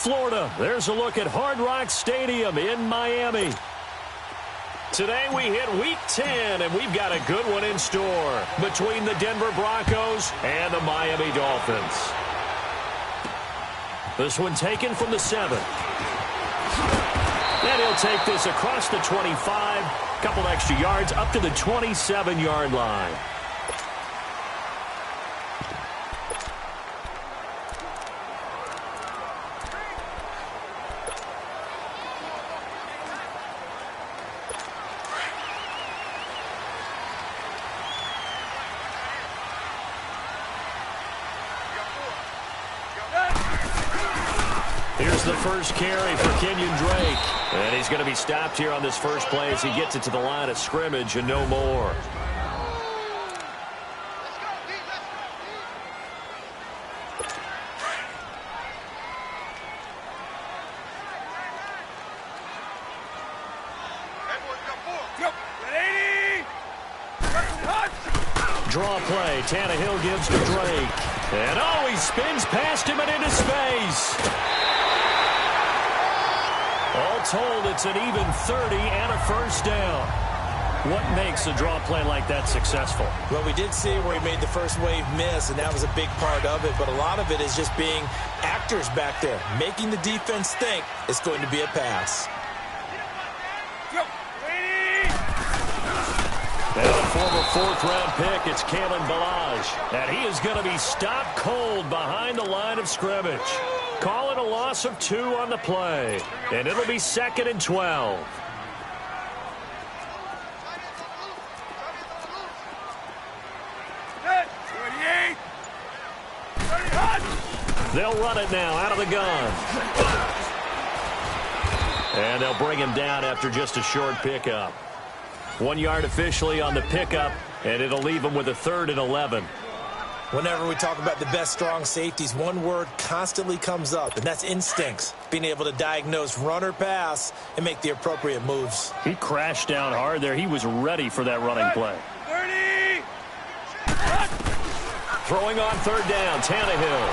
Florida. There's a look at Hard Rock Stadium in Miami. Today we hit Week 10, and we've got a good one in store between the Denver Broncos and the Miami Dolphins. This one taken from the 7. And he'll take this across the 25, couple extra yards up to the 27-yard line. Here's the first carry for Kenyon Drake. And he's going to be stopped here on this first play as he gets it to the line of scrimmage and no more. Draw play. Tannehill gives to Drake. And oh, he spins past him and into space. All told, it's an even 30 and a first down. What makes a draw play like that successful? Well, we did see where he made the first wave miss, and that was a big part of it. But a lot of it is just being actors back there, making the defense think it's going to be a pass. And a former fourth-round pick, it's Kalen Ballage. And he is going to be stopped cold behind the line of scrimmage. Call it a loss of 2 on the play. And it'll be 2nd and 12. They'll run it now out of the gun. And they'll bring him down after just a short pickup. 1 yard officially on the pickup, and it'll leave him with a 3rd and 11. Whenever we talk about the best strong safeties, one word constantly comes up, and that's instincts. Being able to diagnose run or pass and make the appropriate moves. He crashed down hard there. He was ready for that running play. 30! Throwing on 3rd down, Tannehill.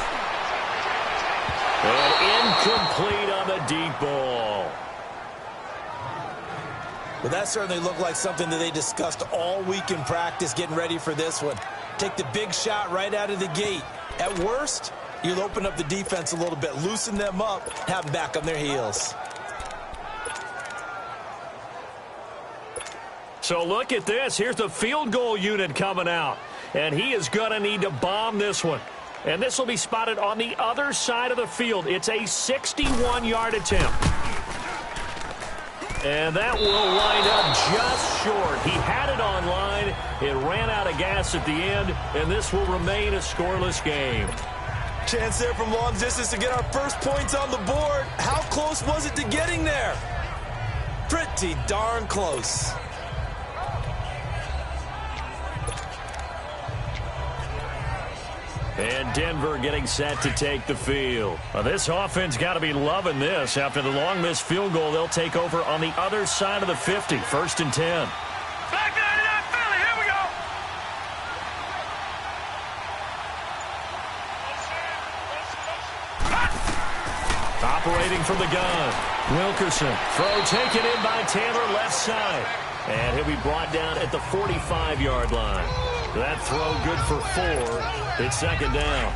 And incomplete on the deep ball. Well, that certainly looked like something that they discussed all week in practice, getting ready for this one. Take the big shot right out of the gate. At worst, you'll open up the defense a little bit, loosen them up, have them back on their heels. So look at this. Here's the field goal unit coming out. And he is going to need to bomb this one. And this will be spotted on the other side of the field. It's a 61-yard attempt. And that will wind up just short. He had it on line. It ran out of gas at the end, and this will remain a scoreless game. Chance there from long distance to get our first points on the board. How close was it to getting there? Pretty darn close. And Denver getting set to take the field. Well, this offense got to be loving this. After the long missed field goal, they'll take over on the other side of the 50, 1st and 10. Back to that Philly, here we go! Operating from the gun. Wilkerson. Throw taken in by Taylor, left side. And he'll be brought down at the 45-yard line. That throw good for 4. It's 2nd down.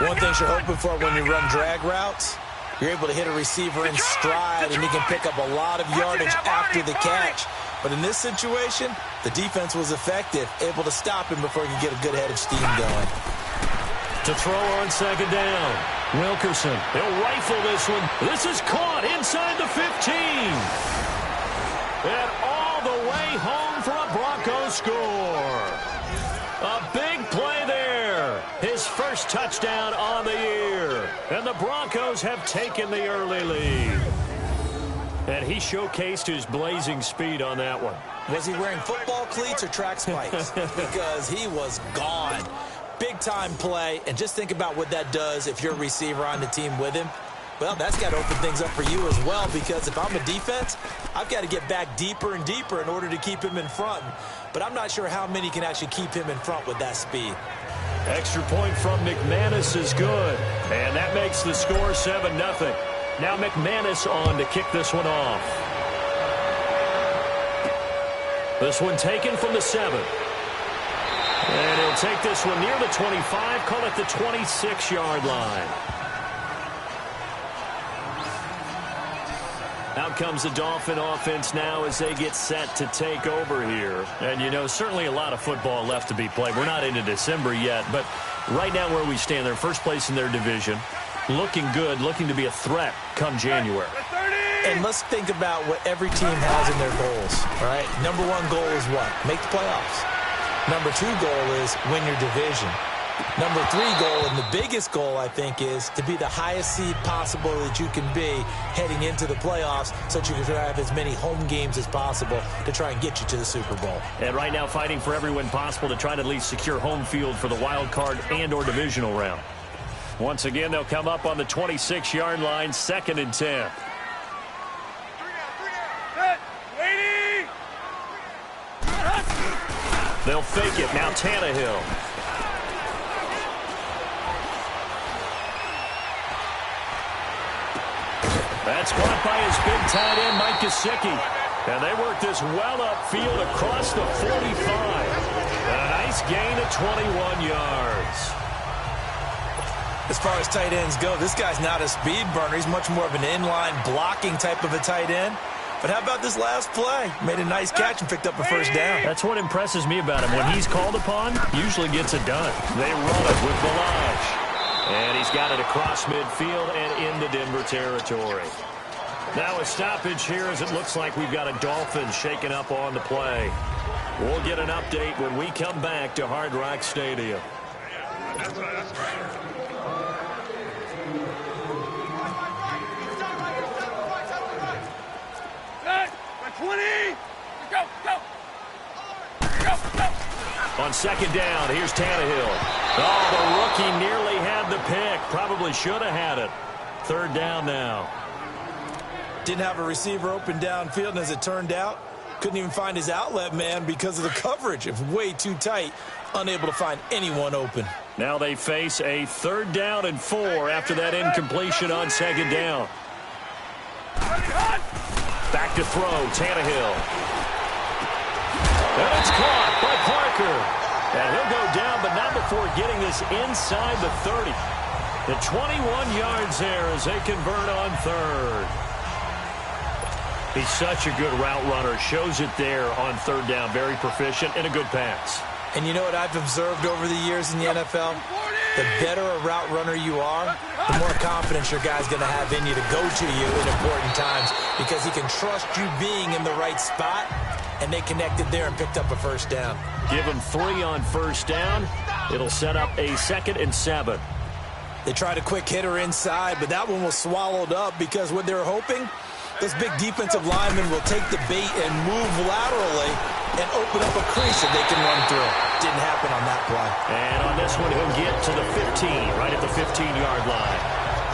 One thing you're hoping for when you run drag routes, you're able to hit a receiver in stride, and he can pick up a lot of yardage after the catch. But in this situation, the defense was effective, able to stop him before he could get a good head of steam going. To throw on 2nd down. Wilkerson. He'll rifle this one. This is caught inside the 15. And all the way home for a Broncos score. A big play there. His first touchdown on the year. And the Broncos have taken the early lead. And he showcased his blazing speed on that one. Was he wearing football cleats or track spikes? Because he was gone. Big-time play. And just think about what that does if you're a receiver on the team with him. Well, that's got to open things up for you as well, because if I'm a defense, I've got to get back deeper and deeper in order to keep him in front. But I'm not sure how many can actually keep him in front with that speed. Extra point from McManus is good. And that makes the score 7-0. Now McManus on to kick this one off. This one taken from the 7. And he'll take this one near the 25, call it the 26-yard line. Out comes the Dolphin offense now as they get set to take over here. And, you know, certainly a lot of football left to be played. We're not into December yet, but right now where we stand, they're first place in their division. Looking good, looking to be a threat come January. And let's think about what every team has in their goals, right? Number 1 goal is what? Make the playoffs. Number 2 goal is win your division. Number 3 goal, and the biggest goal, I think, is to be the highest seed possible that you can be heading into the playoffs so that you can have as many home games as possible to try and get you to the Super Bowl. And right now fighting for every win possible to try to at least secure home field for the wild card and or divisional round. Once again, they'll come up on the 26-yard line, 2nd and 10. They'll fake it. Now Tannehill. That's caught by his big tight end, Mike Gesicki. And they work this well upfield across the 45. A nice gain of 21 yards. As far as tight ends go, this guy's not a speed burner. He's much more of an inline blocking type of a tight end. But how about this last play? Made a nice catch and picked up a first down. That's what impresses me about him. When he's called upon, usually gets it done. They run it with Balaj. And he's got it across midfield and into Denver territory. Now a stoppage here as it looks like we've got a Dolphin shaking up on the play. We'll get an update when we come back to Hard Rock Stadium. That's right. Set. 20. Go, go. Go, go. On 2nd down, here's Tannehill. Oh, the rookie nearly had the pick. Probably should have had it. 3rd down now. Didn't have a receiver open downfield, and as it turned out, couldn't even find his outlet man because of the coverage. It was way too tight, unable to find anyone open. Now they face a 3rd down and 4 after that incompletion on 2nd down. Back to throw, Tannehill. And it's caught by Parker. And he'll go down, but not before getting this inside the 30. The 21 yards there as they convert on 3rd. He's such a good route runner. Shows it there on 3rd down. Very proficient and a good pass. And you know what I've observed over the years in the NFL? The better a route runner you are, the more confidence your guy's going to have in you to go to you in important times because he can trust you being in the right spot, and they connected there and picked up a first down. Give him 3 on 1st down. It'll set up a 2nd and 7. They tried a quick hitter inside, but that one was swallowed up because what they're hoping, those big defensive linemen will take the bait and move laterally and open up a crease that they can run through. Didn't happen on that play. And on this one, he'll get to the 15, right at the 15-yard line.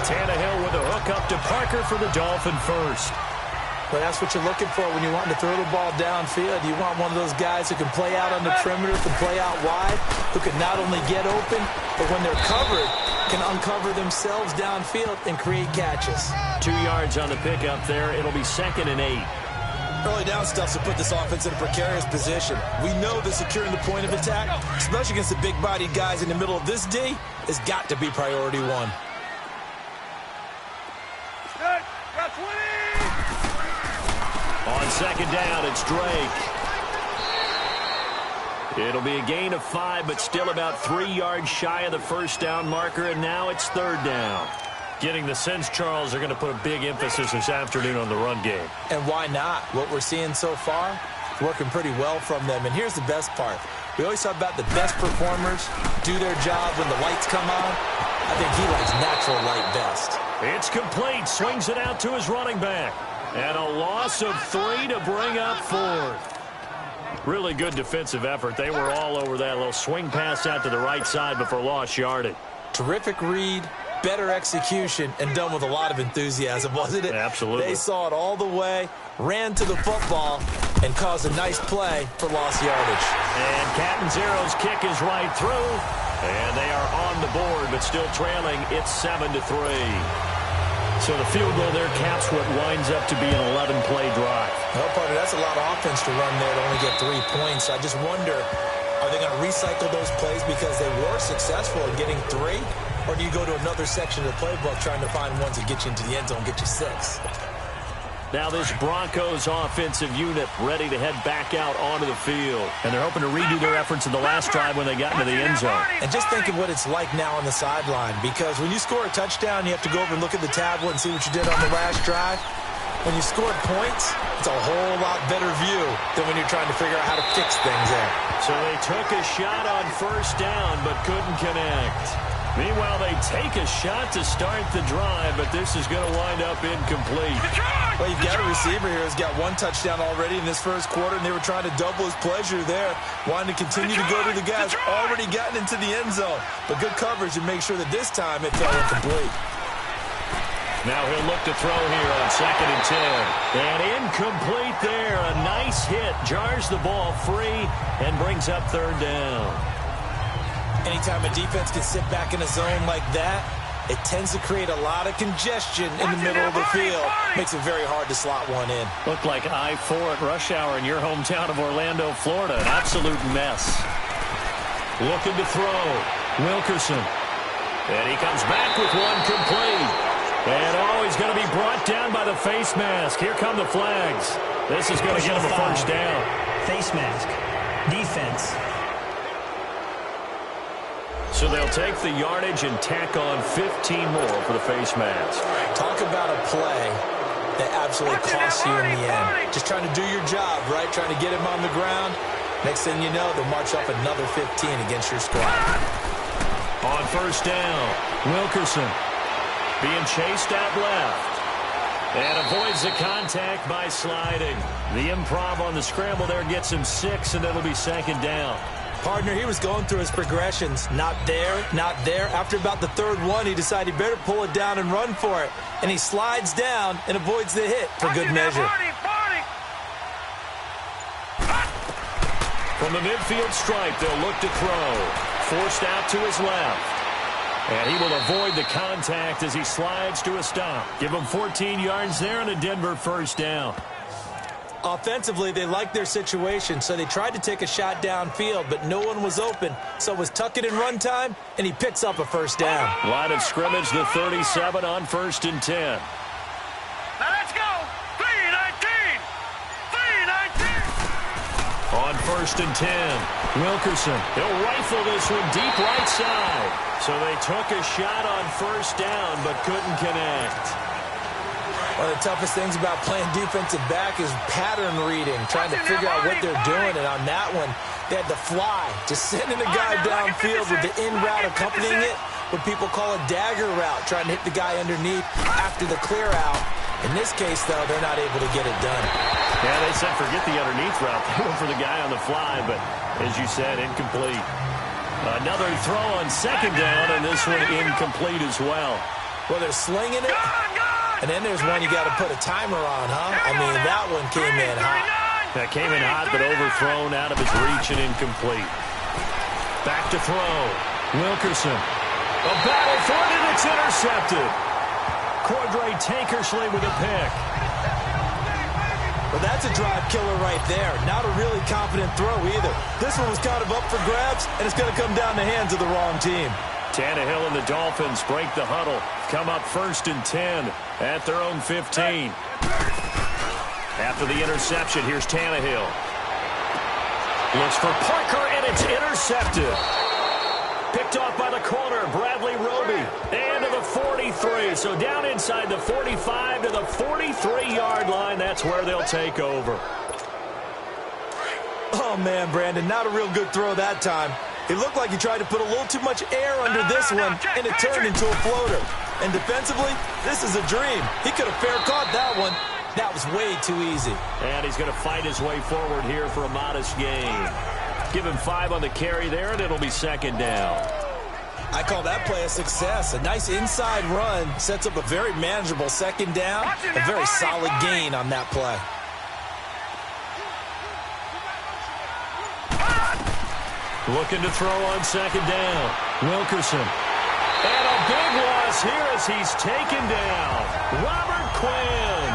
Tannehill with a hook up to Parker for the Dolphin first. But that's what you're looking for when you want to throw the ball downfield. You want one of those guys who can play out on the perimeter, can play out wide, who can not only get open, but when they're covered, can uncover themselves downfield and create catches. 2 yards on the pickup there. It'll be 2nd and 8. Early down stuff to put this offense in a precarious position. We know that securing the point of attack, especially against the big-bodied guys in the middle of this D, has got to be priority 1. Set. Got 20. On 2nd down, it's Drake. It'll be a gain of 5, but still about 3 yards shy of the first down marker, and now it's 3rd down. Getting the sense, Charles, are going to put a big emphasis this afternoon on the run game. And why not? What we're seeing so far is working pretty well from them. And here's the best part. We always talk about the best performers do their job when the lights come on. I think he likes natural light best. It's complete. Swings it out to his running back. And a loss of 3 to bring up 4th. Really good defensive effort. They were all over that little swing pass out to the right side before lost yardage. Terrific read, better execution, and done with a lot of enthusiasm, wasn't it? Absolutely. They saw it all the way, ran to the football, and caused a nice play for lost yardage. And Catanzaro's kick is right through. And they are on the board, but still trailing. It's 7-3. So the field goal there caps what winds up to be an 11-play drive. Well, partner, that's a lot of offense to run there to only get 3 points. I just wonder, are they going to recycle those plays because they were successful in getting 3? Or do you go to another section of the playbook trying to find ones that get you into the end zone, get you 6? Now this Broncos offensive unit ready to head back out onto the field. And they're hoping to redo their efforts in the last drive when they got into the end zone. And just think of what it's like now on the sideline. Because when you score a touchdown, you have to go over and look at the tablet and see what you did on the last drive. When you scored points, it's a whole lot better view than when you're trying to figure out how to fix things there. So they took a shot on first down but couldn't connect. Meanwhile, they take a shot to start the drive, but this is going to wind up incomplete. Well, you've got a receiver here who's got 1 touchdown already in this first quarter, and they were trying to double his pleasure there, wanting to continue to go to the guys already gotten into the end zone. But good coverage to make sure that this time it fell incomplete. Now he'll look to throw here on 2nd and 10. And incomplete there. A nice hit. Jars the ball free and brings up 3rd down. Anytime a defense can sit back in a zone like that, it tends to create a lot of congestion in the middle of the field. Makes it very hard to slot one in. Looked like I-4 at rush hour in your hometown of Orlando, Florida. An absolute mess. Looking to throw. Wilkerson. And he comes back with one complete. And he's going to be brought down by the face mask. Here come the flags. This is going to get him a first down. Face mask. Defense. So they'll take the yardage and tack on 15 more for the face mask. Talk about a play that absolutely costs you in the end. Just trying to do your job, right? Trying to get him on the ground. Next thing you know, they'll march off another 15 against your squad. On first down, Wilkerson being chased out left. And avoids the contact by sliding. The improv on the scramble there gets him 6, and it'll be 2nd down. Partner, he was going through his progressions. Not there, not there. After about the 3rd one, he decided he better pull it down and run for it. And he slides down and avoids the hit for good measure. From the midfield stripe, they'll look to throw. Forced out to his left. And he will avoid the contact as he slides to a stop. Give him 14 yards there and a Denver first down. Offensively, they liked their situation, so they tried to take a shot downfield, but no one was open. So it was tuck it in run time, and he picks up a first down. Line of scrimmage, the 37 on 1st and 10. Now let's go. 3-19. 3-19. On 1st and 10, Wilkerson. He'll rifle this one deep right side. So they took a shot on first down, but couldn't connect. One of the toughest things about playing defensive back is pattern reading, trying to figure out what they're doing. And on that one, they had to fly, just sending a guy downfield with the in route accompanying it, what people call a dagger route, trying to hit the guy underneath after the clear out. In this case, though, they're not able to get it done. Yeah, they said forget the underneath route. They went for the guy on the fly, but as you said, incomplete. Another throw on 2nd down, and this one incomplete as well. Well, they're slinging it. And then there's one you got to put a timer on, huh? I mean, that one came in hot. That came in hot, but overthrown out of his reach and incomplete. Back to throw. Wilkerson. A battle for it, and it's intercepted. Cordray Tankersley with a pick. Well, that's a drive killer right there. Not a really confident throw either. This one was kind of up for grabs, and it's going to come down the hands of the wrong team. Tannehill and the Dolphins break the huddle. Come up 1st and 10 at their own 15. After the interception, here's Tannehill. Looks for Parker, and it's intercepted. Picked off by the corner, Bradley Roby. And to the 43. So down inside the 45 to the 43-yard line. That's where they'll take over. Oh, man, Brandon, not a real good throw that time. It looked like he tried to put a little too much air under this one, and it turned into a floater. And defensively, this is a dream. He could have fair caught that one. That was way too easy. And he's going to fight his way forward here for a modest gain. Give him 5 on the carry there, and it'll be 2nd down. I call that play a success. A nice inside run sets up a very manageable 2nd down. A very solid gain on that play. Looking to throw on 2nd down. Wilkerson. And a big loss here as he's taken down. Robert Quinn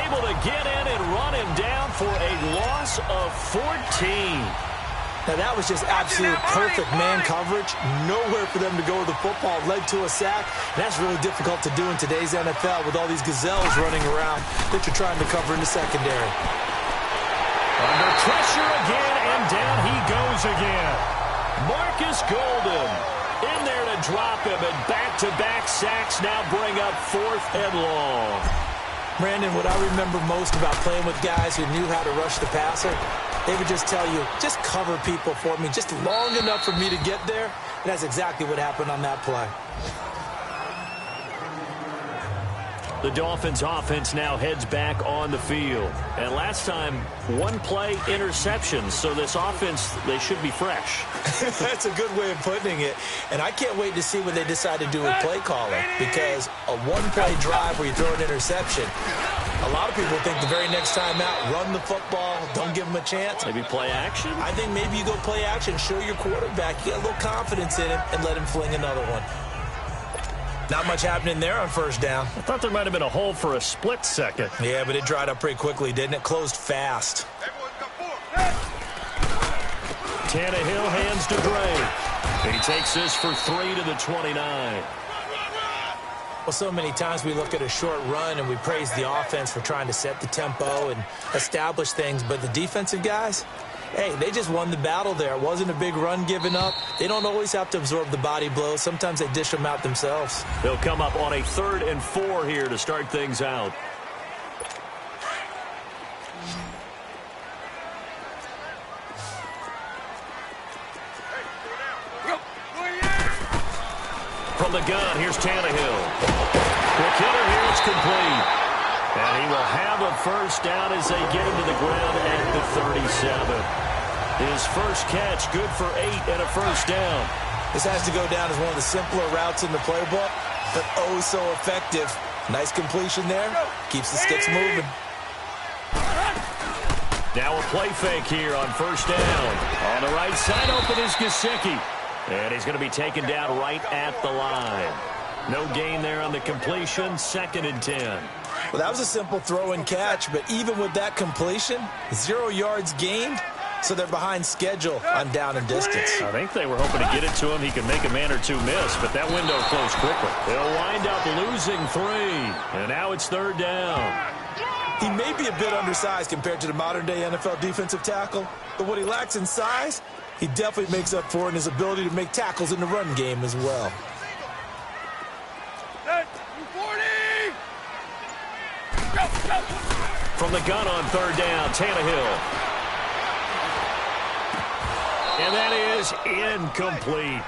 able to get in and run him down for a loss of 14. Now, that was just absolute perfect man coverage. Nowhere for them to go with the football. Led to a sack. And that's really difficult to do in today's NFL with all these gazelles running around that you're trying to cover in the secondary. Under pressure again, and down he goes again. Marcus Golden in there to drop him, and back-to-back sacks now bring up 4th and long. Brandon, what I remember most about playing with guys who knew how to rush the passer, they would just tell you, just cover people for me, just long enough for me to get there. And that's exactly what happened on that play. The Dolphins offense now heads back on the field. And last time, one play interception. So this offense, they should be fresh. That's a good way of putting it. And I can't wait to see what they decide to do with play calling. Because a one-play drive where you throw an interception, a lot of people think the very next time out, run the football, don't give them a chance. Maybe play action? I think maybe you go play action, show your quarterback, you get a little confidence in him, and let him fling another one. Not much happening there on first down. I thought there might have been a hole for a split second. Yeah, but it dried up pretty quickly, didn't it? Closed fast. Tannehill hands to Gray. He takes this for 3 to the 29. Well, so many times we look at a short run and we praise the offense for trying to set the tempo and establish things, but the defensive guys, hey, they just won the battle there. It wasn't a big run given up. They don't always have to absorb the body blows. Sometimes they dish them out themselves. They'll come up on a 3rd and 4 here to start things out. From the gun, here's Tannehill. The killer here is complete. And he will have a first down as they get him to the ground at the 37. His first catch, good for 8 and a first down. This has to go down as one of the simpler routes in the playbook, but oh so effective. Nice completion there. Keeps the sticks moving. Now a play fake here on first down. On the right side, open is Gesicki. And he's going to be taken down right at the line. No gain there on the completion, 2nd and 10. Well, that was a simple throw and catch, but even with that completion, 0 yards gained, so they're behind schedule on down and distance. I think they were hoping to get it to him. He could make a man or two miss, but that window closed quickly. They'll wind up losing 3, and now it's 3rd down. He may be a bit undersized compared to the modern-day NFL defensive tackle, but what he lacks in size, he definitely makes up for in his ability to make tackles in the run game as well. From the gun on 3rd down, Tannehill. And that is incomplete.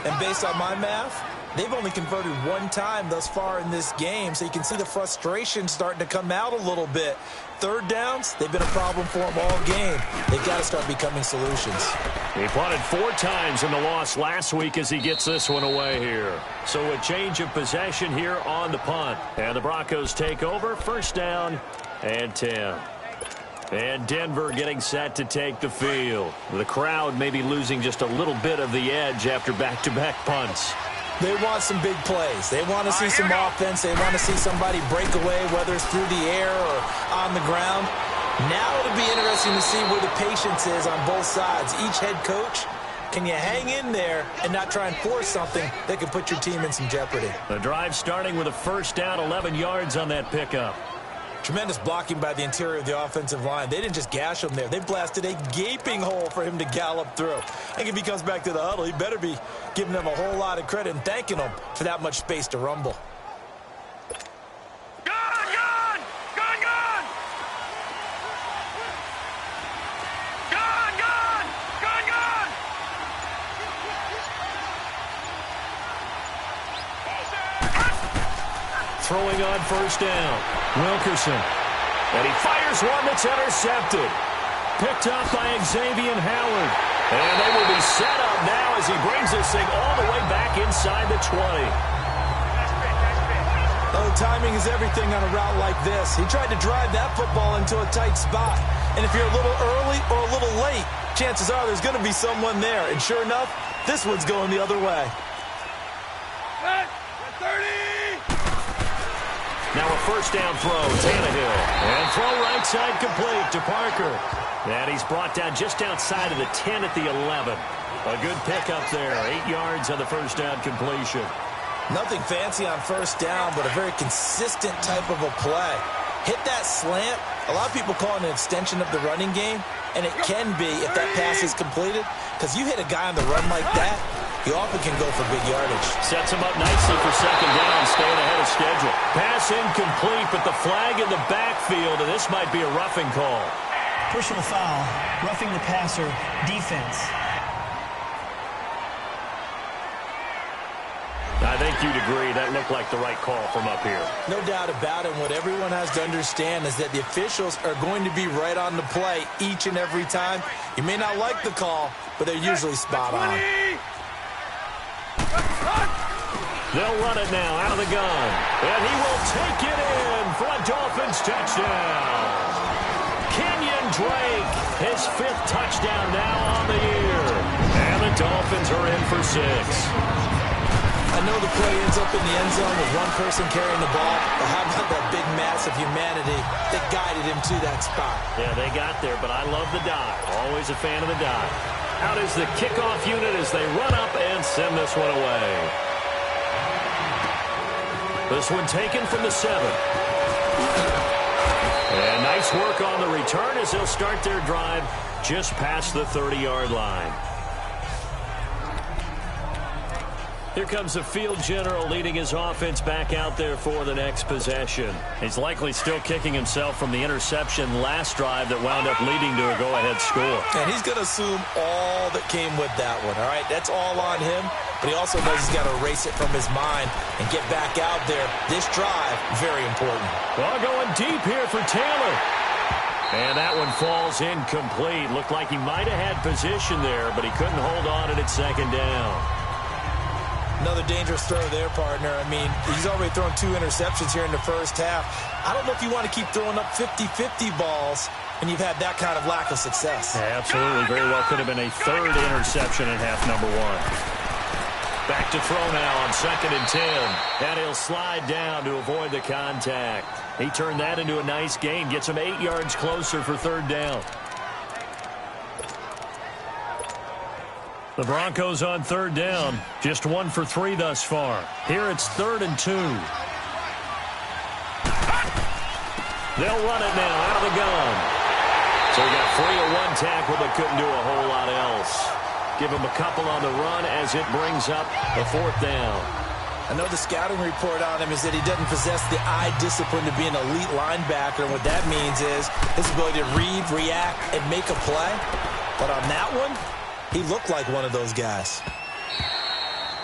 And based on my math, they've only converted 1 time thus far in this game, so you can see the frustration starting to come out a little bit. 3rd downs, they've been a problem for them all game. They've got to start becoming solutions. He punted 4 times in the loss last week as he gets this one away here. So a change of possession here on the punt. And the Broncos take over, first down and 10. And Denver getting set to take the field. The crowd may be losing just a little bit of the edge after back-to-back punts. They want some big plays. They want to see some offense. They want to see somebody break away, whether it's through the air or on the ground. Now it'll be interesting to see where the patience is on both sides. Each head coach, can you hang in there and not try and force something that could put your team in some jeopardy? The drive starting with a first down, 11 yards on that pickup. Tremendous blocking by the interior of the offensive line. They didn't just gash him there. They blasted a gaping hole for him to gallop through. I think if he comes back to the huddle, he better be giving them a whole lot of credit and thanking them for that much space to rumble. Throwing on first down, Wilkerson. And he fires one that's intercepted. Picked up by Xavier Howard. And they will be set up now as he brings this thing all the way back inside the 20. Oh, timing is everything on a route like this. He tried to drive that football into a tight spot. And if you're a little early or a little late, chances are there's going to be someone there. And sure enough, this one's going the other way. 30! Now a first down throw, Tannehill. And throw right side complete to Parker. And he's brought down just outside of the 10 at the 11. A good pickup there, 8 yards on the first down completion. Nothing fancy on first down, but a very consistent type of a play. Hit that slant. A lot of people call it an extension of the running game, and it can be if that pass is completed, because you hit a guy on the run like that, he often can go for big yardage. Sets him up nicely for second down, staying ahead of schedule. Pass incomplete, but the flag in the backfield, and this might be a roughing call. Personal foul, roughing the passer, defense. I think you'd agree that looked like the right call from up here. No doubt about it. What everyone has to understand is that the officials are going to be right on the play each and every time. You may not like the call, but they're usually spot on. They'll run it now out of the gun. And he will take it in for a Dolphins touchdown. Kenyon Drake, his 5th touchdown now on the year. And the Dolphins are in for 6. I know the play ends up in the end zone with one person carrying the ball, but how about that big mass of humanity that guided him to that spot? Yeah, they got there, but I love the dive. Always a fan of the dive. Out is the kickoff unit as they run up and send this one away. This one taken from the 7. And nice work on the return as they'll start their drive just past the 30-yard line. Here comes the field general leading his offense back out there for the next possession. He's likely still kicking himself from the interception last drive that wound up leading to a go-ahead score. And he's going to assume all that came with that one, all right? That's all on him, but he also knows he's got to erase it from his mind and get back out there. This drive, very important. Well, going deep here for Taylor. And that one falls incomplete. Looked like he might have had position there, but he couldn't hold on at second down. Another dangerous throw there, partner. I mean, he's already thrown 2 interceptions here in the first half. I don't know if you want to keep throwing up 50-50 balls when you've had that kind of lack of success. Yeah, absolutely. Very well could have been a 3rd interception in half number 1. Back to throw now on 2nd and 10. And he'll slide down to avoid the contact. He turned that into a nice gain. Gets him 8 yards closer for 3rd down. The Broncos on 3rd down. Just 1 for 3 thus far. Here it's 3rd and 2. They'll run it now out of the gun. So he got free of 1 tackle but couldn't do a whole lot else. Give him a couple on the run as it brings up a 4th down. I know the scouting report on him is that he doesn't possess the eye discipline to be an elite linebacker. And what that means is his ability to read, react, and make a play. But on that one, he looked like one of those guys.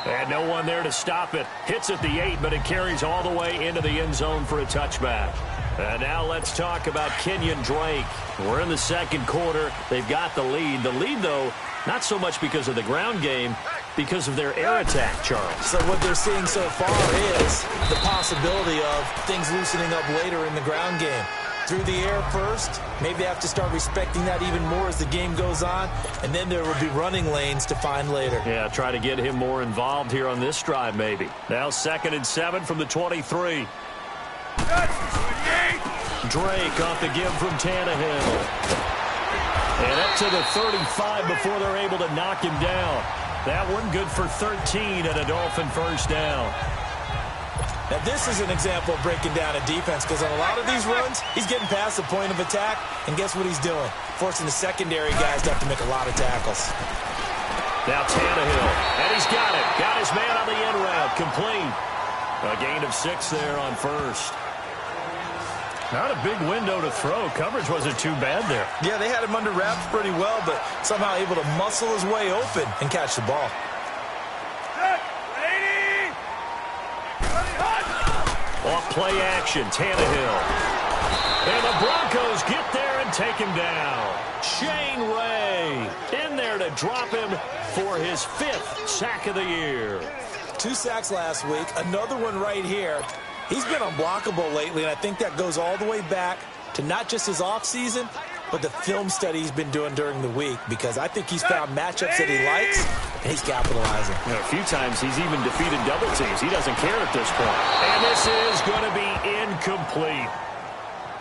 And no one there to stop it. Hits at the 8, but it carries all the way into the end zone for a touchback. And now let's talk about Kenyon Drake. We're in the 2nd quarter. They've got the lead. The lead, though, not so much because of the ground game, because of their air attack, Charles. So what they're seeing so far is the possibility of things loosening up later in the ground game. Through the air first, maybe they have to start respecting that even more as the game goes on, and then there will be running lanes to find later. Yeah, try to get him more involved here on this drive maybe. Now 2nd and 7 from the 23. Drake off the give from Tannehill. And up to the 35 before they're able to knock him down. That one good for 13 and a Dolphin first down. Now, this is an example of breaking down a defense because on a lot of these runs, he's getting past the point of attack, and guess what he's doing? Forcing the secondary guys to have to make a lot of tackles. Now Tannehill, and he's got it. Got his man on the end route, complete. A gain of 6 there on first. Not a big window to throw. Coverage wasn't too bad there. Yeah, they had him under wraps pretty well, but somehow able to muscle his way open and catch the ball. Off play action, Tannehill. And the Broncos get there and take him down. Shane Ray in there to drop him for his 5th sack of the year. 2 sacks last week, another one right here. He's been unblockable lately, and I think that goes all the way back to not just his offseason, but the film study he's been doing during the week, because I think he's found matchups that he likes, and he's capitalizing. A few times he's even defeated double teams. He doesn't care at this point. And this is going to be incomplete.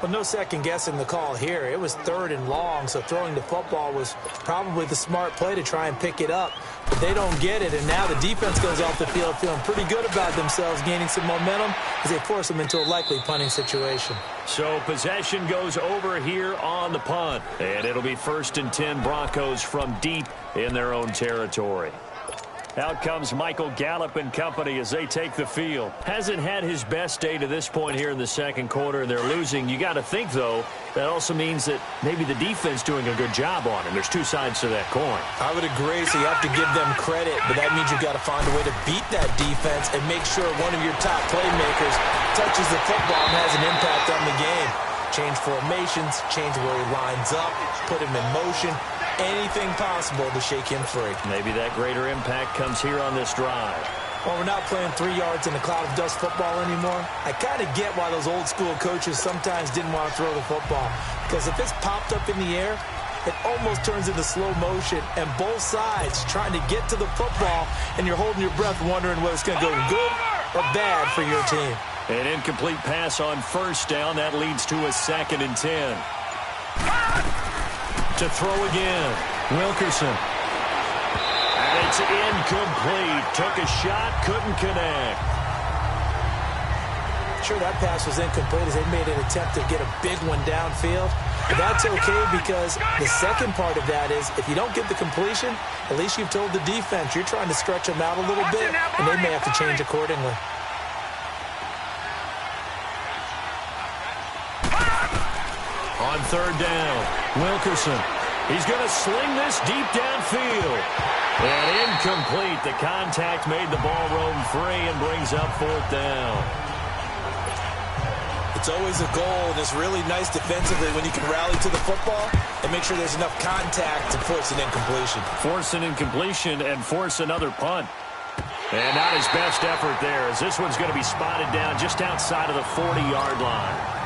Well, no second guessing the call here. It was 3rd and long, so throwing the football was probably the smart play to try and pick it up. But they don't get it, and now the defense goes off the field feeling pretty good about themselves, gaining some momentum as they force them into a likely punting situation. So possession goes over here on the punt, and it'll be 1st and 10 Broncos from deep in their own territory. Out comes Michael Gallup and company as they take the field. Hasn't had his best day to this point here in the second quarter, and they're losing. You got to think, though, that also means that maybe the defense doing a good job on him. There's two sides to that coin. I would agree, so you have to give them credit, but that means you've got to find a way to beat that defense and make sure one of your top playmakers touches the football and has an impact on the game. Change formations, change where he lines up, put him in motion. Anything possible to shake him free. Maybe that greater impact comes here on this drive. Well, we're not playing 3 yards in a cloud of dust football anymore. I kind of get why those old school coaches sometimes didn't want to throw the football. Because if it's popped up in the air, it almost turns into slow motion. And both sides trying to get to the football, and you're holding your breath wondering whether it's going to go good or bad for your team. An incomplete pass on 1st down. That leads to a 2nd and 10. To throw again, Wilkerson. And it's incomplete. Took a shot, couldn't connect. Sure, that pass was incomplete as they made an attempt to get a big one downfield. But that's okay because the second part of that is if you don't get the completion, at least you've told the defense you're trying to stretch them out a little bit, and they may have to change accordingly. On 3rd down, Wilkerson. He's going to sling this deep downfield. And incomplete. The contact made the ball roam free and brings up 4th down. It's always a goal, and it's really nice defensively when you can rally to the football and make sure there's enough contact to force an incompletion. Force an incompletion and force another punt. And not his best effort there, as this one's going to be spotted down just outside of the 40-yard line.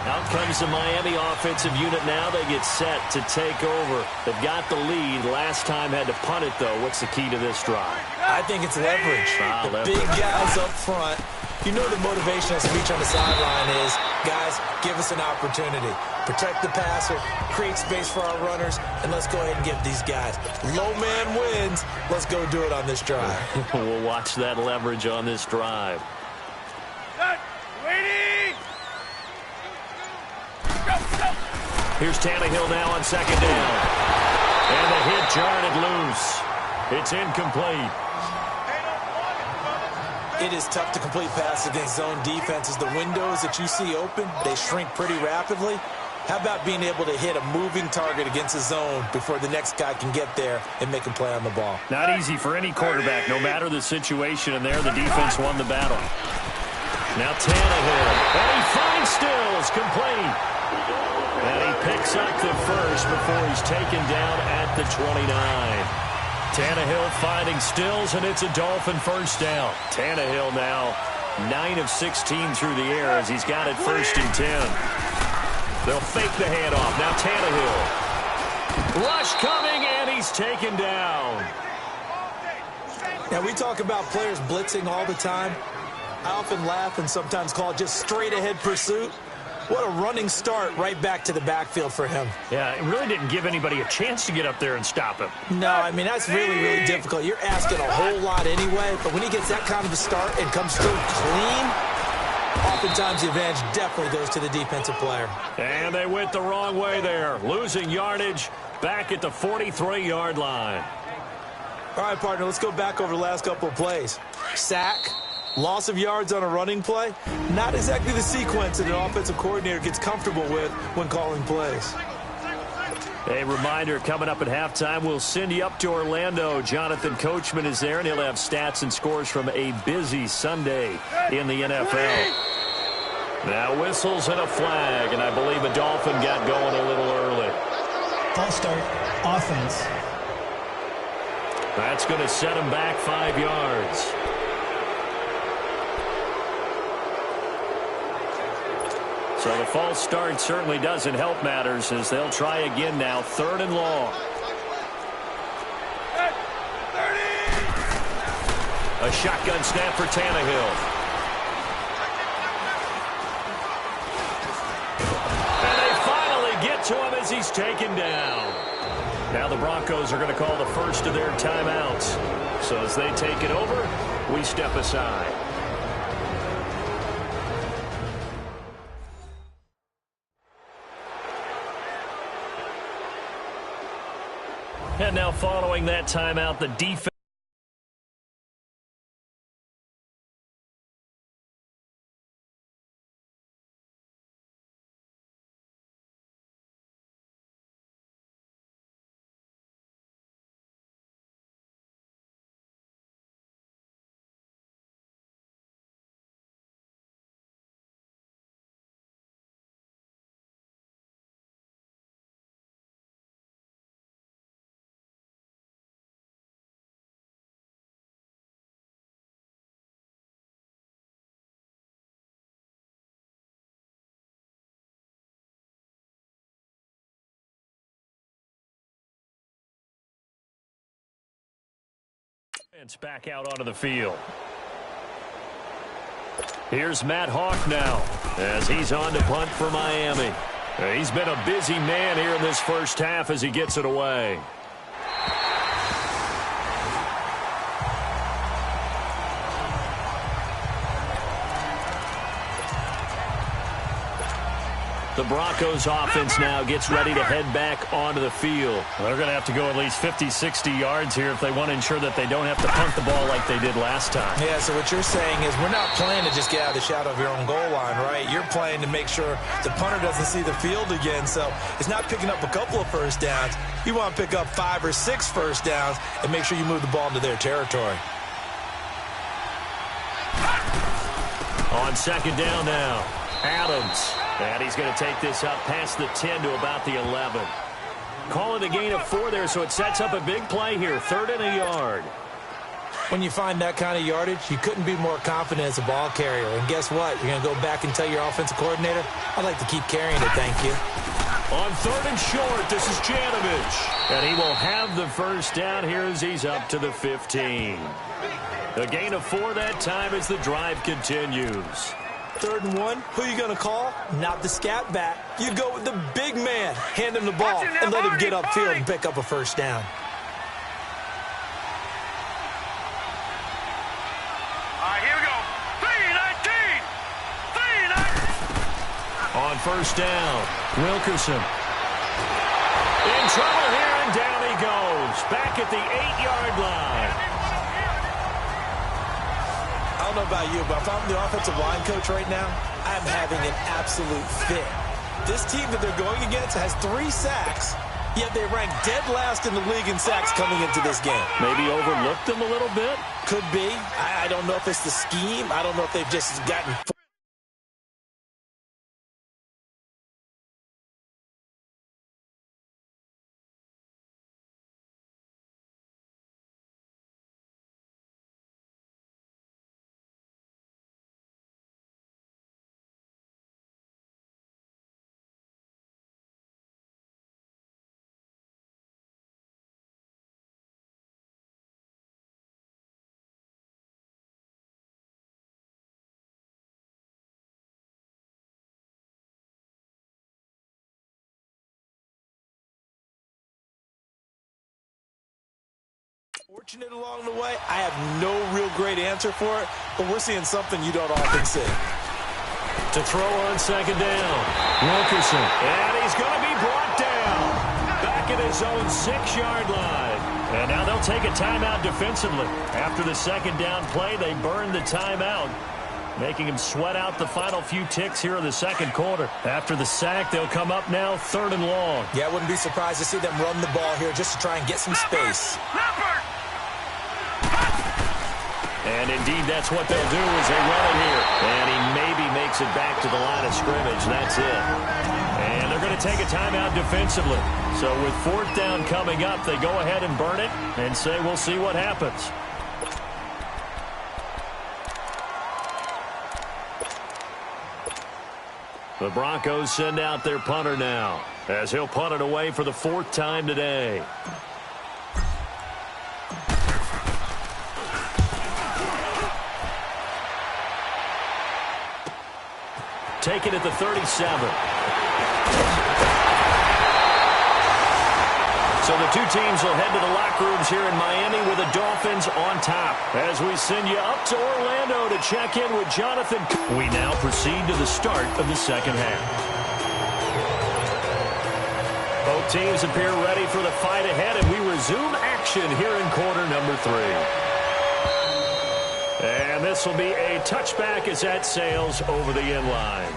Out comes the Miami offensive unit now. They get set to take over. They've got the lead. Last time had to punt it, though. What's the key to this drive? I think it's leverage. Leverage. Big guys up front. You know the motivation as speech on the sideline is, guys, give us an opportunity. Protect the passer, create space for our runners, and let's go ahead and give these guys. Low man wins. Let's go do it on this drive. We'll watch that leverage on this drive. Waiting! Here's Tannehill now on 2nd down. And the hit jarred it loose. It's incomplete. It is tough to complete passes against zone defenses. The windows that you see open, they shrink pretty rapidly. How about being able to hit a moving target against a zone before the next guy can get there and make a play on the ball? Not easy for any quarterback, no matter the situation. And there, the defense won the battle. Now Tannehill. And he finds Stills, complete. And he picks up the first before he's taken down at the 29. Tannehill finding Stills, and it's a Dolphin 1st down. Tannehill now 9 of 16 through the air as he's got it 1st and 10. They'll fake the handoff. Now Tannehill. Rush coming, and he's taken down. Now, we talk about players blitzing all the time. I often laugh and sometimes call it just straight-ahead pursuit. What a running start right back to the backfield for him. Yeah, it really didn't give anybody a chance to get up there and stop him. No, I mean, that's really, really difficult. You're asking a whole lot anyway, but when he gets that kind of a start and comes through clean, oftentimes the advantage definitely goes to the defensive player. And they went the wrong way there, losing yardage back at the 43-yard line. All right, partner, let's go back over the last couple of plays. Sack. Loss of yards on a running play, not exactly the sequence that an offensive coordinator gets comfortable with when calling plays. A reminder, coming up at halftime, we'll send you up to Orlando. Jonathan Coachman is there, and he'll have stats and scores from a busy Sunday in the NFL. Now whistles and a flag, and I believe a Dolphin got going a little early. False start, offense. That's going to set him back 5 yards. So the false start certainly doesn't help matters as they'll try again now, 3rd and long. A shotgun snap for Tannehill. And they finally get to him as he's taken down. Now the Broncos are going to call the first of their timeouts. So as they take it over, we step aside. And now following that timeout, the defense. Back out onto the field. Here's Matt Hawk now as he's on to punt for Miami. He's been a busy man here in this first half as he gets it away. The Broncos offense now gets ready to head back onto the field. They're going to have to go at least 50, 60 yards here if they want to ensure that they don't have to punt the ball like they did last time. Yeah, so what you're saying is we're not playing to just get out of the shadow of your own goal line, right? You're playing to make sure the punter doesn't see the field again. So it's not picking up a couple of first downs. You want to pick up 5 or 6 first downs and make sure you move the ball into their territory. On second down now, Adams. And he's going to take this up past the 10 to about the 11. Call it a gain of 4 there, so it sets up a big play here, 3rd and a yard. When you find that kind of yardage, you couldn't be more confident as a ball carrier. And guess what? You're going to go back and tell your offensive coordinator, I'd like to keep carrying it, thank you. On 3rd and short, this is Janovich. And he will have the first down here as he's up to the 15. A gain of 4 that time as the drive continues. 3rd and 1, who are you going to call? Not the scat back. You go with the big man. Hand him the ball and let him get upfield and pick up a first down. All right, here we go. 3-19. 3-19. On first down, Wilkerson. In trouble here, and down he goes. Back at the 8-yard line. I don't know about you, but if I'm the offensive line coach right now, I'm having an absolute fit. This team that they're going against has 3 sacks, yet they rank dead last in the league in sacks coming into this game. Maybe overlooked them a little bit? Could be. I don't know if it's the scheme. I don't know if they've just gotten... Fortunate along the way. I have no real great answer for it, but we're seeing something you don't often see. To throw on second down, Wilkerson. And he's going to be brought down. Back at his own 6-yard line. And now they'll take a timeout defensively. After the second down play, they burned the timeout, making him sweat out the final few ticks here in the second quarter. After the sack, they'll come up now 3rd and long. Yeah, I wouldn't be surprised to see them run the ball here just to try and get some space. And indeed, that's what they'll do as they run it here. And he maybe makes it back to the line of scrimmage. That's it. And they're going to take a timeout defensively. So with 4th down coming up, they go ahead and burn it and say, we'll see what happens. The Broncos send out their punter now, as he'll punt it away for the 4th time today. Taken at the 37. So the two teams will head to the locker rooms here in Miami with the Dolphins on top. As we send you up to Orlando to check in with Jonathan. We now proceed to the start of the second half. Both teams appear ready for the fight ahead, and we resume action here in quarter number 3. And this will be a touchback as that sails over the end line.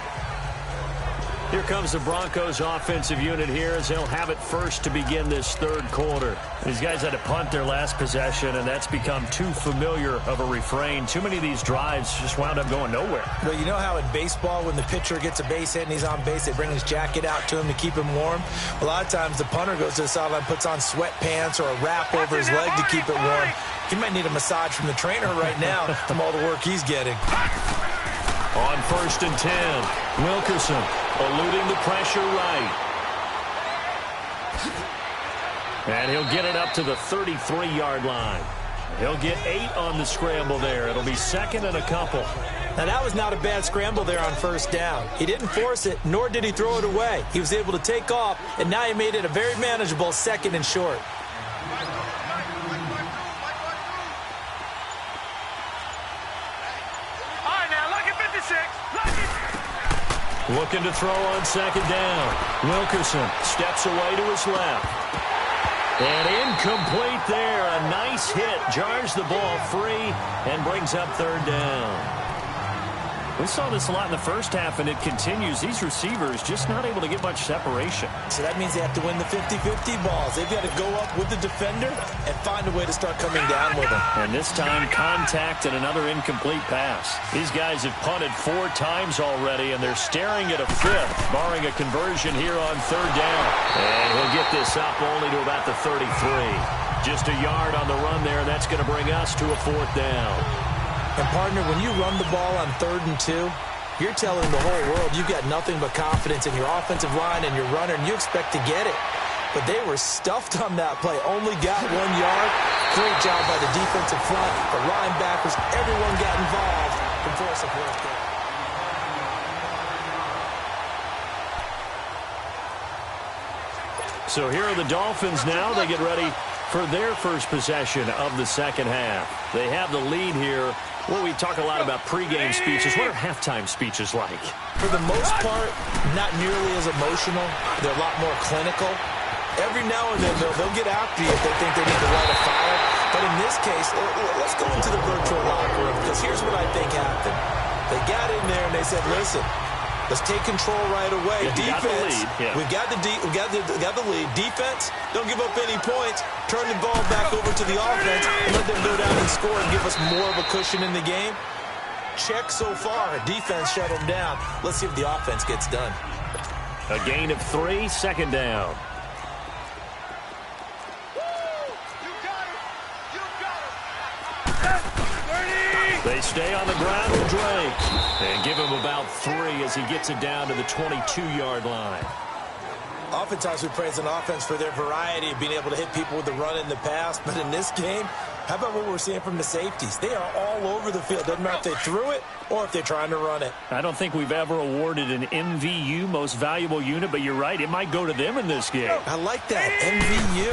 Here comes the Broncos offensive unit here as they'll have it first to begin this third quarter. These guys had to punt their last possession, and that's become too familiar of a refrain. Too many of these drives just wound up going nowhere. Well, you know how in baseball when the pitcher gets a base hit and he's on base, they bring his jacket out to him to keep him warm? A lot of times the punter goes to the sideline, puts on sweatpants or a wrap over his leg to keep it warm. He might need a massage from the trainer right now from all the work he's getting. On 1st and 10, Wilkerson eluding the pressure right. And he'll get it up to the 33-yard line. He'll get 8 on the scramble there. It'll be 2nd and a couple. Now, that was not a bad scramble there on 1st down. He didn't force it, nor did he throw it away. He was able to take off, and now he made it a very manageable 2nd and short. Looking to throw on 2nd down. Wilkerson steps away to his left. And incomplete there. A nice hit. Jars the ball free and brings up 3rd down. We saw this a lot in the first half, and it continues. These receivers just not able to get much separation. So that means they have to win the 50-50 balls. They've got to go up with the defender and find a way to start coming down with them. And this time, contact and another incomplete pass. These guys have punted 4 times already, and they're staring at a 5th, barring a conversion here on 3rd down. And he'll get this up only to about the 33. Just a yard on the run there, and that's going to bring us to a 4th down. And, partner, when you run the ball on 3rd and 2, you're telling the whole world you've got nothing but confidence in your offensive line and your runner, and you expect to get it. But they were stuffed on that play. Only got 1 yard. Great job by the defensive front, the linebackers. Everyone got involved to force a 4th down. So here are the Dolphins now. They get ready for their first possession of the second half. They have the lead here. Well, we talk a lot about pregame speeches. What are halftime speeches like? For the most part, not nearly as emotional. They're a lot more clinical. Every now and then, they'll get after you if they think they need to light a fire. But in this case, let's go into the virtual locker room, because here's what I think happened. They got in there and they said, listen, let's take control right away. Yeah, defense, we got the lead. Defense, don't give up any points. Turn the ball back over to the offense and let them go down and score and give us more of a cushion in the game. Check so far. Defense shut them down. Let's see if the offense gets done. A gain of 3, 2nd down. They stay on the ground with Drake and give him about 3 as he gets it down to the 22-yard line. Oftentimes we praise an offense for their variety of being able to hit people with the run and the pass. But in this game, how about what we're seeing from the safeties? They are all over the field. Doesn't matter if they threw it or if they're trying to run it. I don't think we've ever awarded an MVU, most valuable unit, but you're right. It might go to them in this game. I like that. MVU.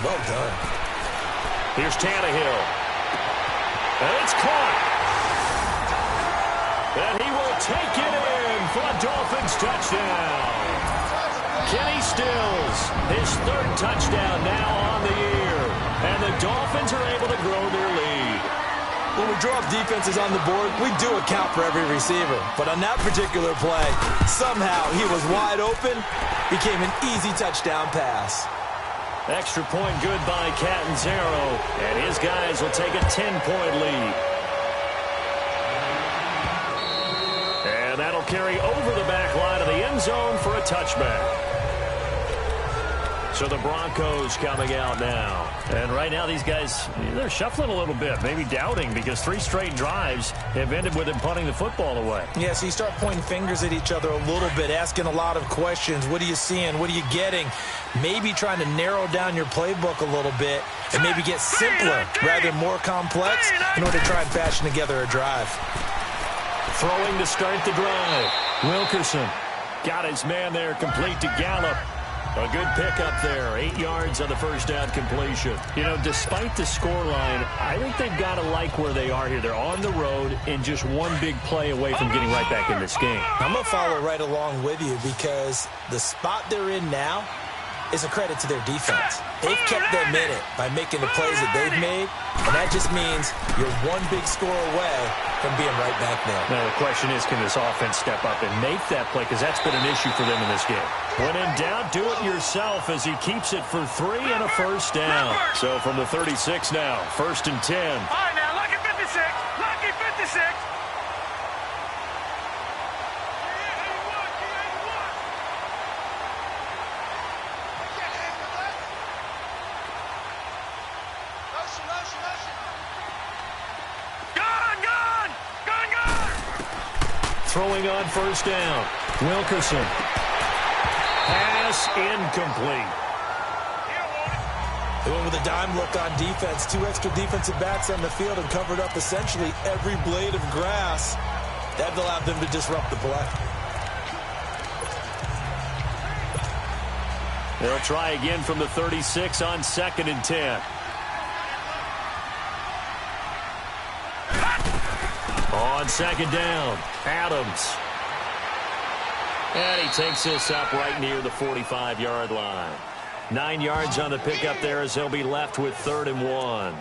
Well done. Here's Tannehill. And it's caught. And he will take it in for a Dolphins touchdown. Kenny Stills, his 3rd touchdown now on the year. And the Dolphins are able to grow their lead. When we draw up defenses on the board, we do account for every receiver. But on that particular play, somehow he was wide open, became an easy touchdown pass. Extra point good by Catanzaro, and his guys will take a 10-point lead. And that'll carry over the back line of the end zone for a touchback. So So the Broncos coming out now. And right now these guys, they're shuffling a little bit, maybe doubting, because 3 straight drives have ended with them punting the football away. Yeah, so you start pointing fingers at each other a little bit, asking a lot of questions. What are you seeing? What are you getting? Maybe trying to narrow down your playbook a little bit and maybe get simpler rather than more complex in order to try and fashion together a drive. Throwing to start the drive. Wilkerson got his man there, complete to Gallup. A good pickup there. 8 yards on the first down completion. You know, despite the scoreline, I think they've got to like where they are here. They're on the road and just one big play away from getting right back in this game. I'm going to follow right along with you because the spot they're in now is a credit to their defense. They've kept them in it by making the plays that they've made, and that just means you're one big score away from being right back there. Now, the question is, can this offense step up and make that play? Because that's been an issue for them in this game. When in doubt, do it yourself as he keeps it for 3 and a first down. So from the 36 now, 1st and 10. All right, now, lucky 56. Lucky 56. Throwing on first down. Wilkerson. Pass incomplete. They went with a dime look on defense. 2 extra defensive backs on the field and covered up essentially every blade of grass. That allowed them to disrupt the play. They'll try again from the 36 on 2nd and 10. On 2nd down, Adams. And he takes this up right near the 45-yard line. 9 yards on the pickup there as they'll be left with 3rd and 1.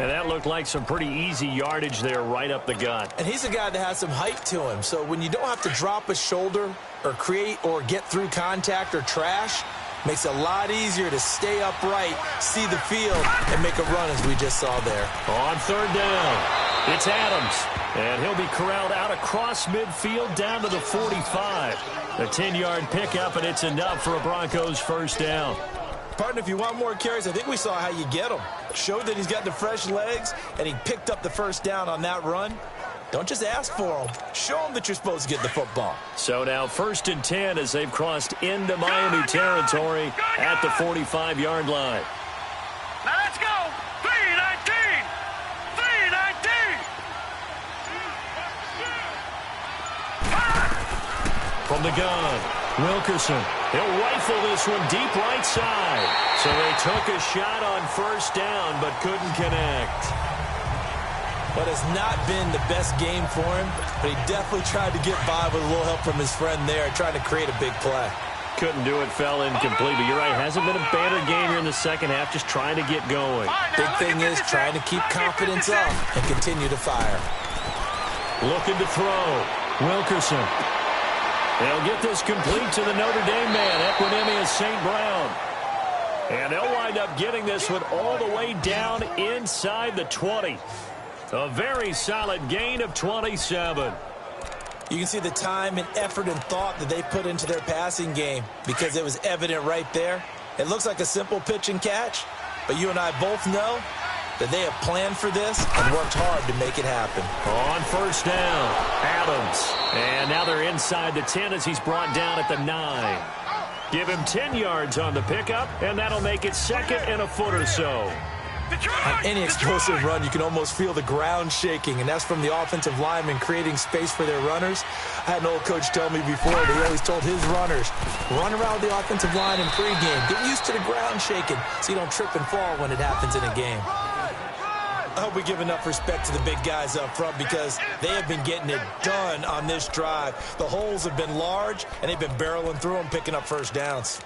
And that looked like some pretty easy yardage there right up the gut. And he's a guy that has some height to him. So when you don't have to drop a shoulder or create or get through contact or trash, makes it a lot easier to stay upright, see the field, and make a run as we just saw there. On 3rd down, it's Adams. And he'll be corralled out across midfield down to the 45. A 10-yard pickup, and it's enough for a Broncos first down. Partner, if you want more carries, I think we saw how you get them. Showed that he's got the fresh legs, and he picked up the first down on that run. Don't just ask for them. Show them that you're supposed to get the football. So now 1st and 10 as they've crossed into Miami territory at the 45-yard line. Now let's go. 3-19. 3-19. From the gun, Wilkerson. He'll rifle this one deep right side. So they took a shot on first down but couldn't connect. But it's not been the best game for him, but he definitely tried to get by with a little help from his friend there, trying to create a big play. Couldn't do it, fell incomplete. But you're right, hasn't been a banner game here in the second half, just trying to get going. Big thing is trying to keep confidence up and continue to fire. Looking to throw. Wilkerson. They'll get this complete to the Notre Dame man, Equinemius St. Brown. And they'll wind up getting this one all the way down inside the 20. A very solid gain of 27. You can see the time and effort and thought that they put into their passing game because it was evident right there. It looks like a simple pitch and catch, but you and I both know that they have planned for this and worked hard to make it happen. On first down, Adams. And now they're inside the 10 as he's brought down at the 9. Give him 10 yards on the pickup, and that'll make it 2nd and a foot or so. On any explosive run, you can almost feel the ground shaking, and that's from the offensive linemen creating space for their runners. I had an old coach tell me before, that he always told his runners, run around the offensive line in pregame. Get used to the ground shaking so you don't trip and fall when it happens in a game. I hope we give enough respect to the big guys up front because they have been getting it done on this drive. The holes have been large, and they've been barreling through them, picking up first downs.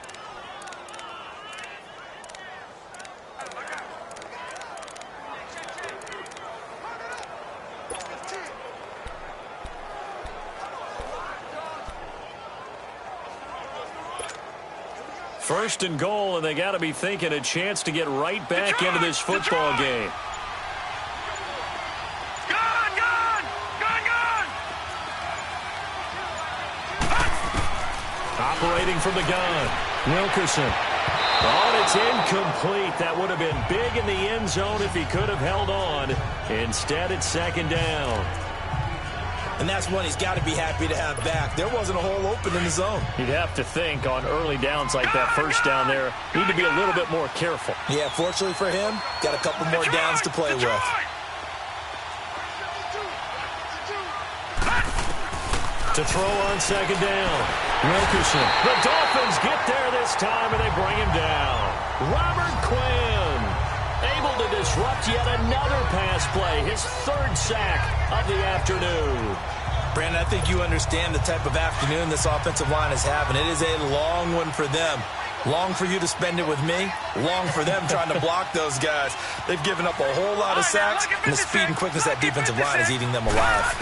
First and goal, and they got to be thinking a chance to get right back into this football game. Operating from the gun, Wilkerson. Oh, and it's incomplete. That would have been big in the end zone if he could have held on. Instead, it's second down. And that's one he's got to be happy to have back. There wasn't a hole open in the zone. You'd have to think on early downs like that first down there, need to be a little bit more careful. Yeah, fortunately for him, got a couple more downs to play with. To throw on second down, Wilkerson. The Dolphins get there this time, and they bring him down. Robert Quinn able to disrupt yet another pass play, his third sack of the afternoon. Brandon, I think you understand the type of afternoon this offensive line is having. It is a long one for them. Long for you to spend it with me. Long for them trying to block those guys. They've given up a whole lot of sacks, and the speed and quickness of that defensive line is eating them alive.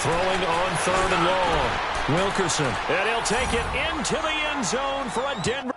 Throwing on third and long. Wilkerson. And he'll take it into the end zone for a Denver.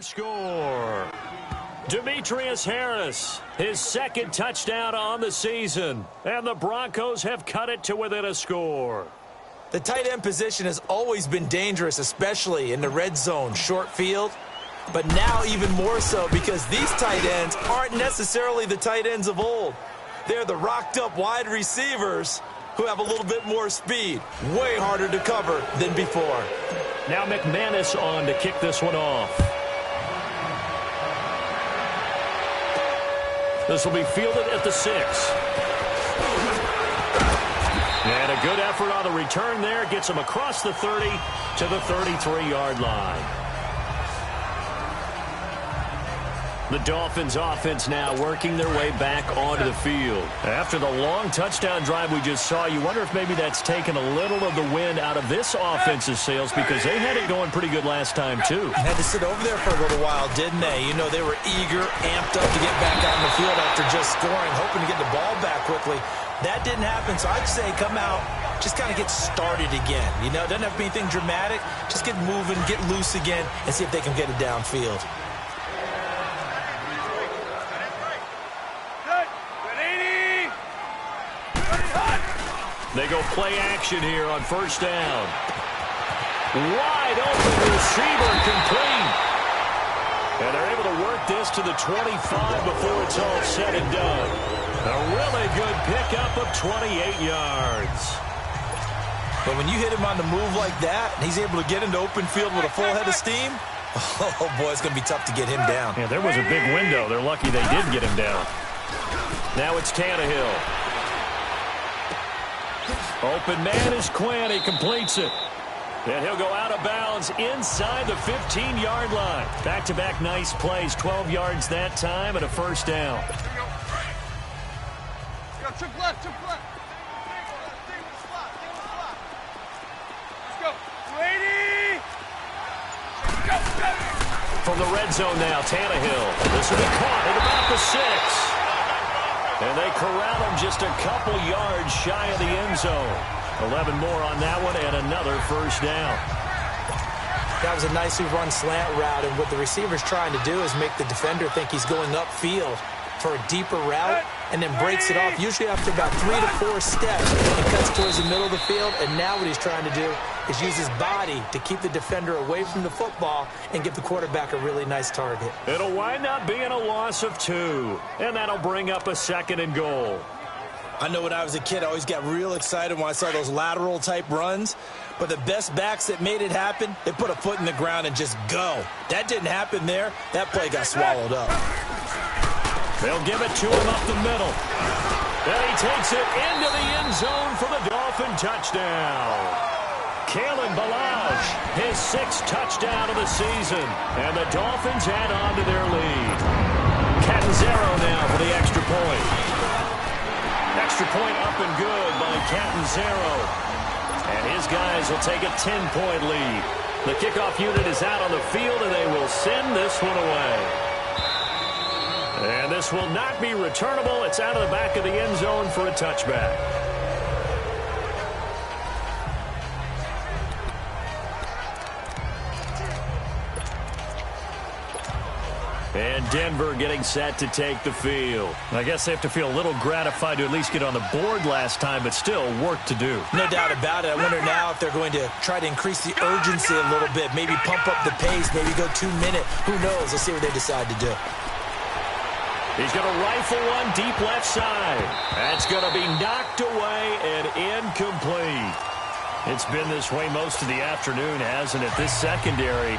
Score. Demetrius Harris, his second touchdown on the season, and the Broncos have cut it to within a score. The tight end position has always been dangerous, especially in the red zone, short field, but now even more so because these tight ends aren't necessarily the tight ends of old. They're the rocked-up wide receivers who have a little bit more speed, way harder to cover than before. Now McManus on to kick this one off. This will be fielded at the 6. And a good effort on the return there. Gets him across the 30 to the 33-yard line. The Dolphins offense now working their way back onto the field. After the long touchdown drive we just saw, you wonder if maybe that's taken a little of the wind out of this offense's sails because they had it going pretty good last time, too. Had to sit over there for a little while, didn't they? You know, they were eager, amped up to get back out in the field after just scoring, hoping to get the ball back quickly. That didn't happen, so I'd say come out, just kind of get started again. You know, it doesn't have to be anything dramatic. Just get moving, get loose again, and see if they can get it downfield. They go play action here on first down. Wide open receiver complete. And they're able to work this to the 25 before it's all said and done. A really good pickup of 28 yards. But when you hit him on the move like that, and he's able to get into open field with a full head of steam, oh boy, it's going to be tough to get him down. Yeah, there was a big window. They're lucky they did get him down. Now it's Tannehill. Open man is Quinn. He completes it. And he'll go out of bounds inside the 15-yard line. Back-to-back nice plays. 12 yards that time and a first down. Trick left, trick left. Let's go. 280. Go, go. From the red zone now, Tannehill. This will be caught at about the 6. And they corral him just a couple yards shy of the end zone. 11 more on that one and another first down. That was a nicely run slant route, and what the receiver's trying to do is make the defender think he's going upfield for a deeper route and then breaks it off, usually after about 3 to 4 steps, and cuts towards the middle of the field. And now what he's trying to do is use his body to keep the defender away from the football and give the quarterback a really nice target. It'll wind up being a loss of 2, and that'll bring up a second and goal. I know when I was a kid, I always got real excited when I saw those lateral-type runs. But the best backs that made it happen, they put a foot in the ground and just go. That didn't happen there. That play got swallowed up. They'll give it to him up the middle. And he takes it into the end zone for the Dolphin touchdown. Kalen Ballage, his 6th touchdown of the season. And the Dolphins add on to their lead. Catanzaro now for the extra point. Extra point up and good by Catanzaro. And his guys will take a 10-point lead. The kickoff unit is out on the field, and they will send this one away. And this will not be returnable. It's out of the back of the end zone for a touchback. And Denver getting set to take the field. I guess they have to feel a little gratified to at least get on the board last time, but still work to do. No doubt about it. I wonder now if they're going to try to increase the urgency a little bit, maybe pump up the pace, maybe go 2-minute. Who knows? Let's see what they decide to do. He's going to rifle one deep left side. That's going to be knocked away and incomplete. It's been this way most of the afternoon, hasn't it? This secondary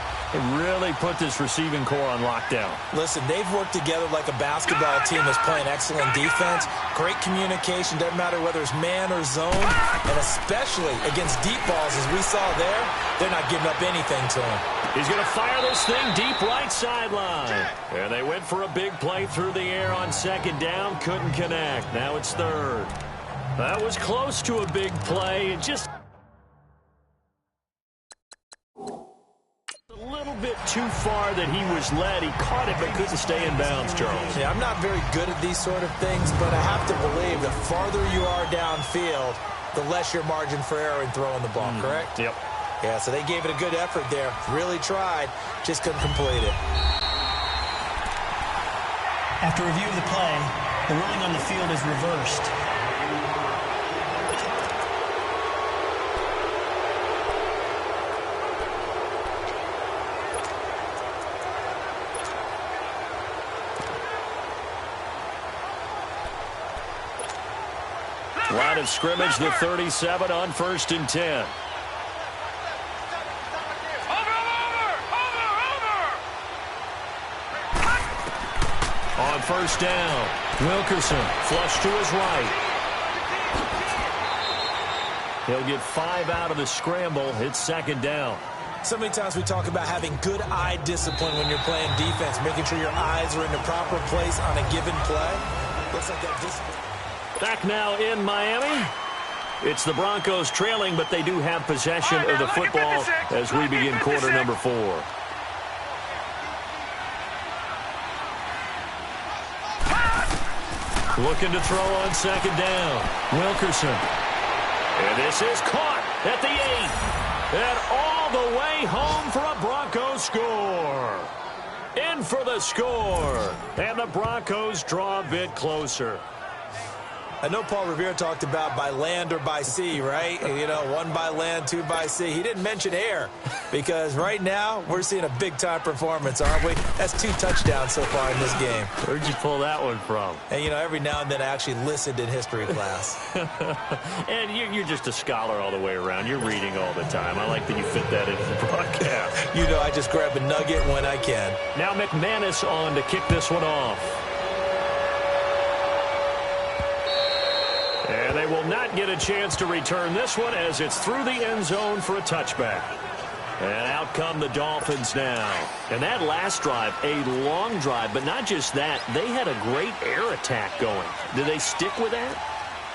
really put this receiving core on lockdown. Listen, they've worked together like a basketball team that's playing excellent defense. Great communication, doesn't matter whether it's man or zone. And especially against deep balls, as we saw there, they're not giving up anything to him. He's going to fire this thing deep right sideline. And they went for a big play through the air on 2nd down. Couldn't connect. Now it's 3rd. That was close to a big play. It just a little bit too far that he was led. He caught it but couldn't stay in bounds, Charles. Yeah, I'm not very good at these sort of things, but I have to believe the farther you are downfield, the less your margin for error in throwing the ball, correct? Yep. Yeah, so they gave it a good effort there. Really tried, just couldn't complete it. After review of the play, the ruling on the field is reversed. Line of scrimmage, the 37 on 1st and 10. On 1st down, Wilkerson flush to his right. He'll get 5 out of the scramble. It's 2nd down. So many times we talk about having good eye discipline when you're playing defense, making sure your eyes are in the proper place on a given play. Looks like that discipline. Back now in Miami. It's the Broncos trailing, but they do have possession of the football as we begin quarter number 4. Looking to throw on 2nd down. Wilkerson. And this is caught at the 8. And all the way home for a Broncos score. In for the score. And the Broncos draw a bit closer. I know Paul Revere talked about by land or by sea, right? You know, 1 by land, 2 by sea. He didn't mention air because right now we're seeing a big-time performance, aren't we? That's 2 touchdowns so far in this game. Where'd you pull that one from? And, you know, every now and then I actually listened in history class. And you're just a scholar all the way around. You're reading all the time. I like that you fit that into the broadcast. You know, I just grab a nugget when I can. Now McManus on to kick this one off. And they will not get a chance to return this one as it's through the end zone for a touchback. And out come the Dolphins now. And that last drive, a long drive, but not just that. They had a great air attack going. Do they stick with that?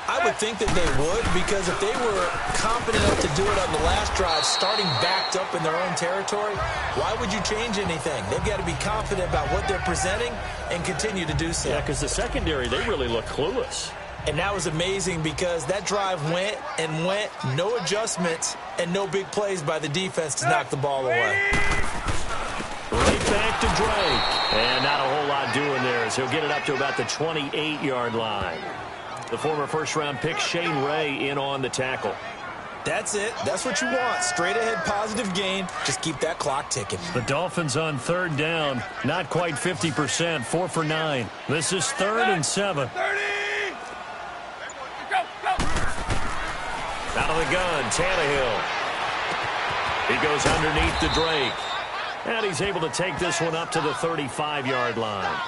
I would think that they would, because if they were confident enough to do it on the last drive, starting backed up in their own territory, why would you change anything? They've got to be confident about what they're presenting and continue to do so. Yeah, because the secondary, they really look clueless. And that was amazing because that drive went and went, no adjustments, and no big plays by the defense to knock the ball away. Right back to Drake. And not a whole lot doing there as he'll get it up to about the 28-yard line. The former first-round pick Shane Ray in on the tackle. That's it. That's what you want. Straight ahead positive gain. Just keep that clock ticking. The Dolphins on 3rd down. Not quite 50%. 4 for 9. This is 3rd and 7. the gun, Tannehill. He goes underneath to Drake. And he's able to take this one up to the 35-yard line.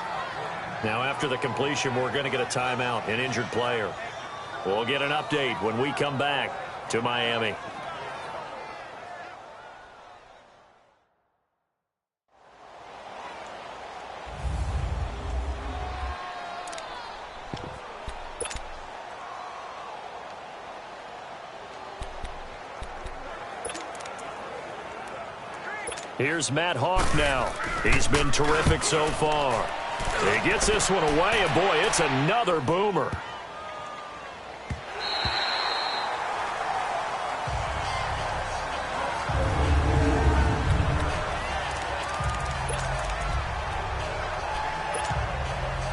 Now, after the completion, we're going to get a timeout, an injured player. We'll get an update when we come back to Miami. Here's Matt Hawk now. He's been terrific so far. He gets this one away, and boy, it's another boomer.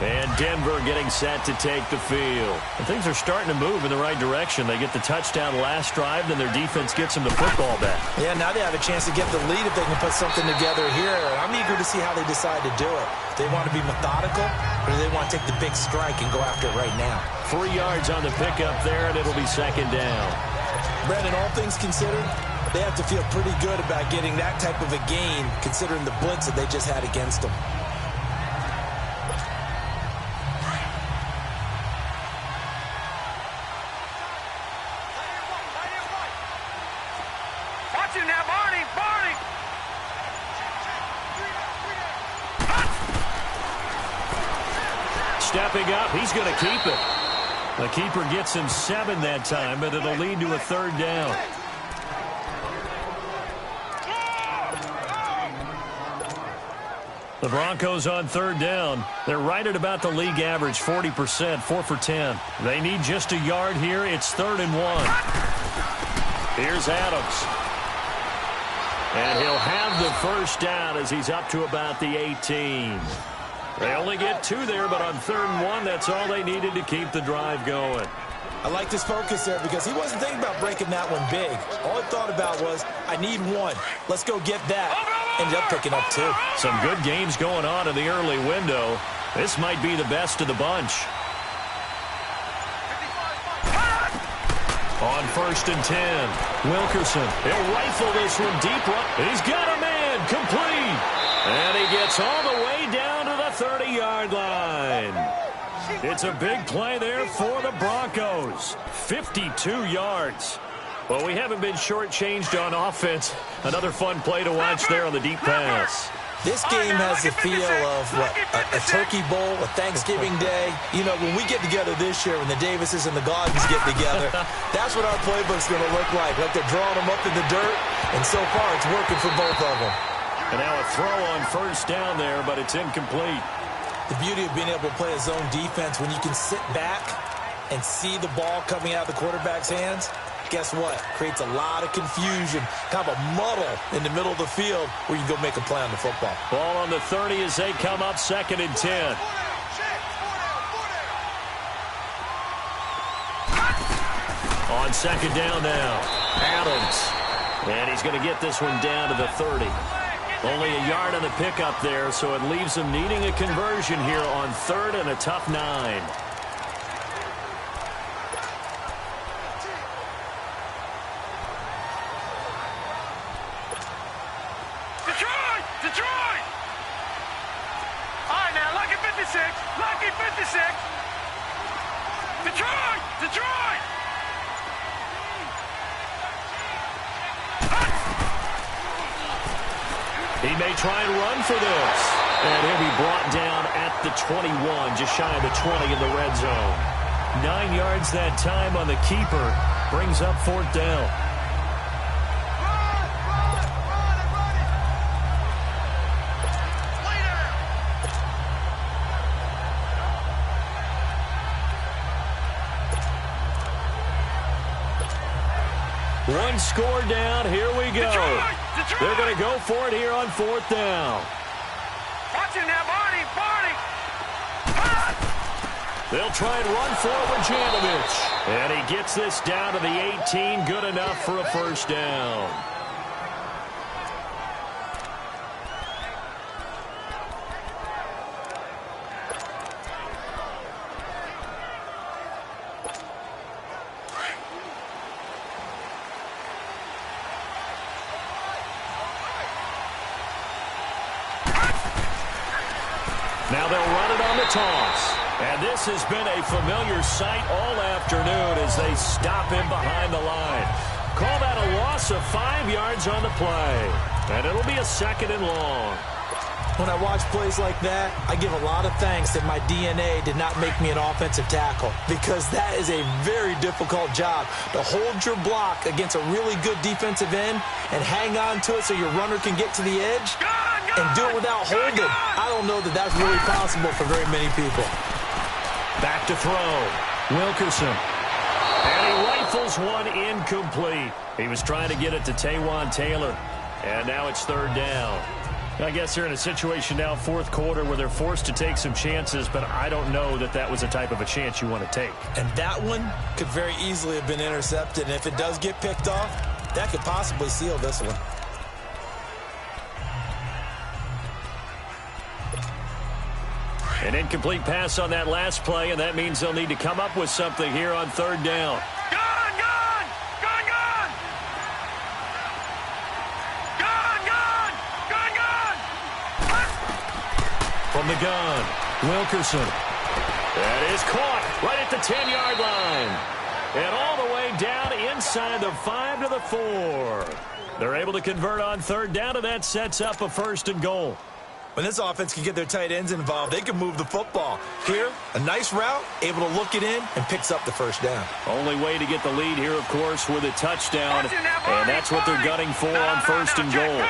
And Denver getting set to take the field. And things are starting to move in the right direction. They get the touchdown last drive, then their defense gets them the football back. Yeah, now they have a chance to get the lead if they can put something together here. I'm eager to see how they decide to do it. Do they want to be methodical, or do they want to take the big strike and go after it right now? 3 yards on the pickup there, and it'll be second down. Brandon, all things considered, they have to feel pretty good about getting that type of a gain, considering the blitz that they just had against them. Stepping up, he's going to keep it. The keeper gets him 7 that time, but it'll lead to a third down. The Broncos on third down. They're right at about the league average, 40%, 4 for 10. They need just a yard here. It's 3rd and 1. Here's Adams. And he'll have the first down as he's up to about the 18. They only get 2 there, but on 3rd and 1, that's all they needed to keep the drive going. I like this focus there because he wasn't thinking about breaking that one big. All he thought about was, I need 1. Let's go get that. Ended up picking up 2. Some good games going on in the early window. This might be the best of the bunch. On 1st and 10, Wilkerson. He'll rifle this one deep. He's got a man, complete. And he gets all the way down to the 30-yard line. It's a big play there for the Broncos. 52 yards. Well, we haven't been shortchanged on offense. Another fun play to watch there on the deep pass. This game has the feel of, what, a turkey bowl, a Thanksgiving day. You know, when we get together this year, when the Davises and the Gaudens get together, that's what our playbook's going to look like. Like they're drawing them up in the dirt, and so far it's working for both of them. And now a throw on 1st down there, but it's incomplete. The beauty of being able to play a zone defense, when you can sit back and see the ball coming out of the quarterback's hands, guess what? Creates a lot of confusion, kind of a muddle in the middle of the field where you can go make a play on the football. Ball on the 30 as they come up 2nd and 10. On 2nd down now, Adams. And he's going to get this one down to the 30. Only a yard on the pickup there, so it leaves them needing a conversion here on 3rd and a tough 9. Detroit! All right, now, lucky 56. Lucky 56. Detroit! He may try and run for this. And he'll be brought down at the 21, just shy of the 20 in the red zone. 9 yards that time on the keeper. Brings up 4th down. One score down. Here we go. Detroit! They're going to go for it here on 4th down. Watch him now, Barney! They'll try and run forward Janovich. And he gets this down to the 18. Good enough for a 1st down. Now they'll run it on the toss. And this has been a familiar sight all afternoon as they stop him behind the line. Call that a loss of 5 yards on the play. And it'll be a 2nd and long. When I watch plays like that, I give a lot of thanks that my DNA did not make me an offensive tackle, because that is a very difficult job to hold your block against a really good defensive end and hang on to it so your runner can get to the edge and do it without holding. I don't know that that's really possible for very many people. Back to throw. Wilkerson. And he rifles one incomplete. He was trying to get it to Taywan Taylor. And now it's 3rd down. I guess they're in a situation now, 4th quarter, where they're forced to take some chances, but I don't know that that was the type of a chance you want to take. And that one could very easily have been intercepted. And if it does get picked off, that could possibly seal this one. An incomplete pass on that last play, and that means they'll need to come up with something here on 3rd down. From the gun, Wilkerson. That is caught right at the 10-yard line. And all the way down inside the 5 to the 4. They're able to convert on 3rd down, and that sets up a 1st and goal. When this offense can get their tight ends involved, they can move the football. Here, a nice route, able to look it in, and picks up the 1st down. Only way to get the lead here, of course, with a touchdown. And that's what they're gunning for on 1st and goal.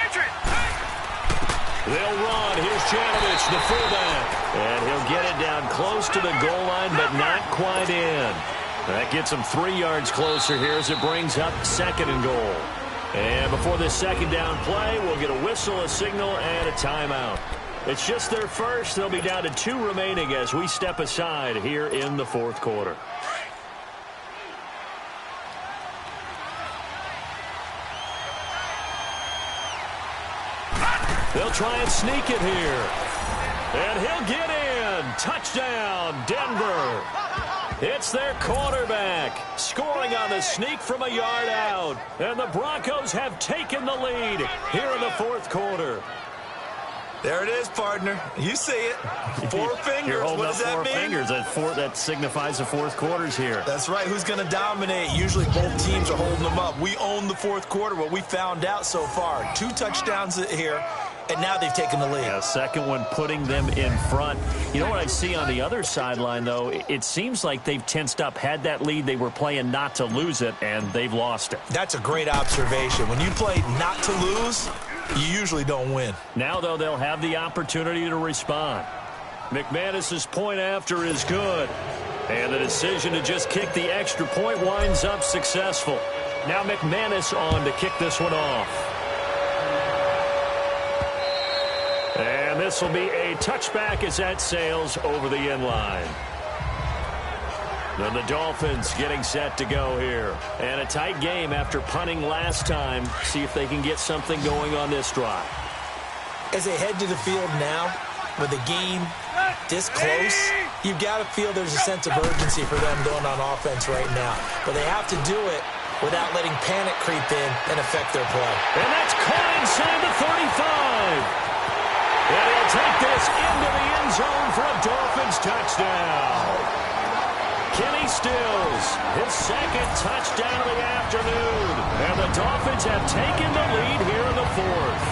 They'll run. Here's Janovich, the fullback. And he'll get it down close to the goal line, but not quite in. That gets them 3 yards closer here as it brings up 2nd and goal. And before this 2nd down play, we'll get a whistle, a signal, and a timeout. It's just their first. They'll be down to 2 remaining as we step aside here in the 4th quarter. They'll try and sneak it here. And he'll get in. Touchdown, Denver. It's their quarterback scoring on the sneak from a yard out. And the Broncos have taken the lead here in the 4th quarter. There it is, partner. You see it. 4 fingers. You're holding what up does that 4 mean? fingers. That signifies the 4th quarter's here. That's right. Who's going to dominate? Usually both teams are holding them up. We own the 4th quarter. What we found out so far, 2 touchdowns here. And now they've taken the lead. Yeah, 2nd one putting them in front. You know what I see on the other sideline, though? It seems like they've tensed up. Had that lead, they were playing not to lose it, and they've lost it. That's a great observation. When you play not to lose, you usually don't win. Now, though, they'll have the opportunity to respond. McManus's point after is good. And the decision to just kick the extra point winds up successful. Now McManus on to kick this one off. And this will be a touchback as that sails over the end line. Then the Dolphins getting set to go here. And a tight game after punting last time. See if they can get something going on this drive. As they head to the field now, with the game this close, you've got to feel there's a sense of urgency for them going on offense right now. But they have to do it without letting panic creep in and affect their play. And that's caught inside the 35. And he'll take this into the end zone for a Dolphins touchdown. Kenny Stills, his 2nd touchdown of the afternoon. And the Dolphins have taken the lead here in the 4th.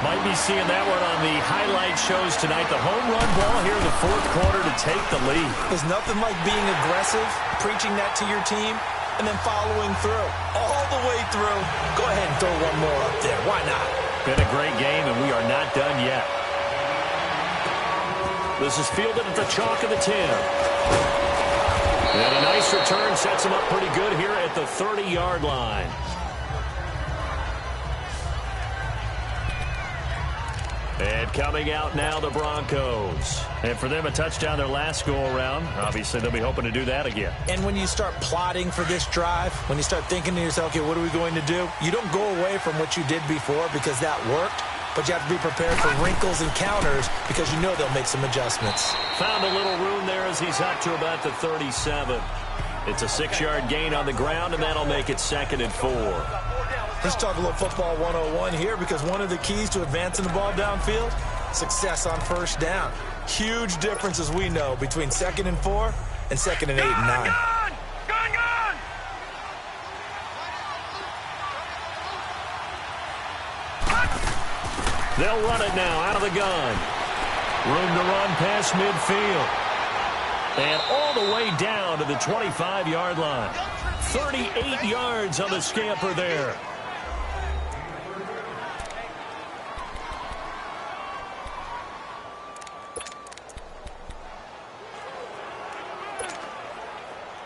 Might be seeing that one on the highlight shows tonight. The home run ball here in the 4th quarter to take the lead. There's nothing like being aggressive, preaching that to your team, and then following through. All the way through. Go ahead and throw one more up there. Why not? Been a great game, and we are not done yet. This is fielded at the chalk of the 10. And a nice return sets him up pretty good here at the 30-yard line. And coming out now, the Broncos. And for them, a touchdown their last go-around. Obviously, they'll be hoping to do that again. And when you start plotting for this drive, when you start thinking to yourself, okay, what are we going to do? You don't go away from what you did before because that worked, but you have to be prepared for wrinkles and counters because you know they'll make some adjustments. Found a little room there as he's up to about the 37. It's a 6-yard gain on the ground, and that'll make it 2nd and 4. Let's talk a little football 101 here because one of the keys to advancing the ball downfield success on first down. Huge difference, as we know, between 2nd and 4 and 2nd and 8 and 9. Gun! They'll run it now out of the gun. Room to run past midfield. And all the way down to the 25-yard line. 38 yards on the scamper there.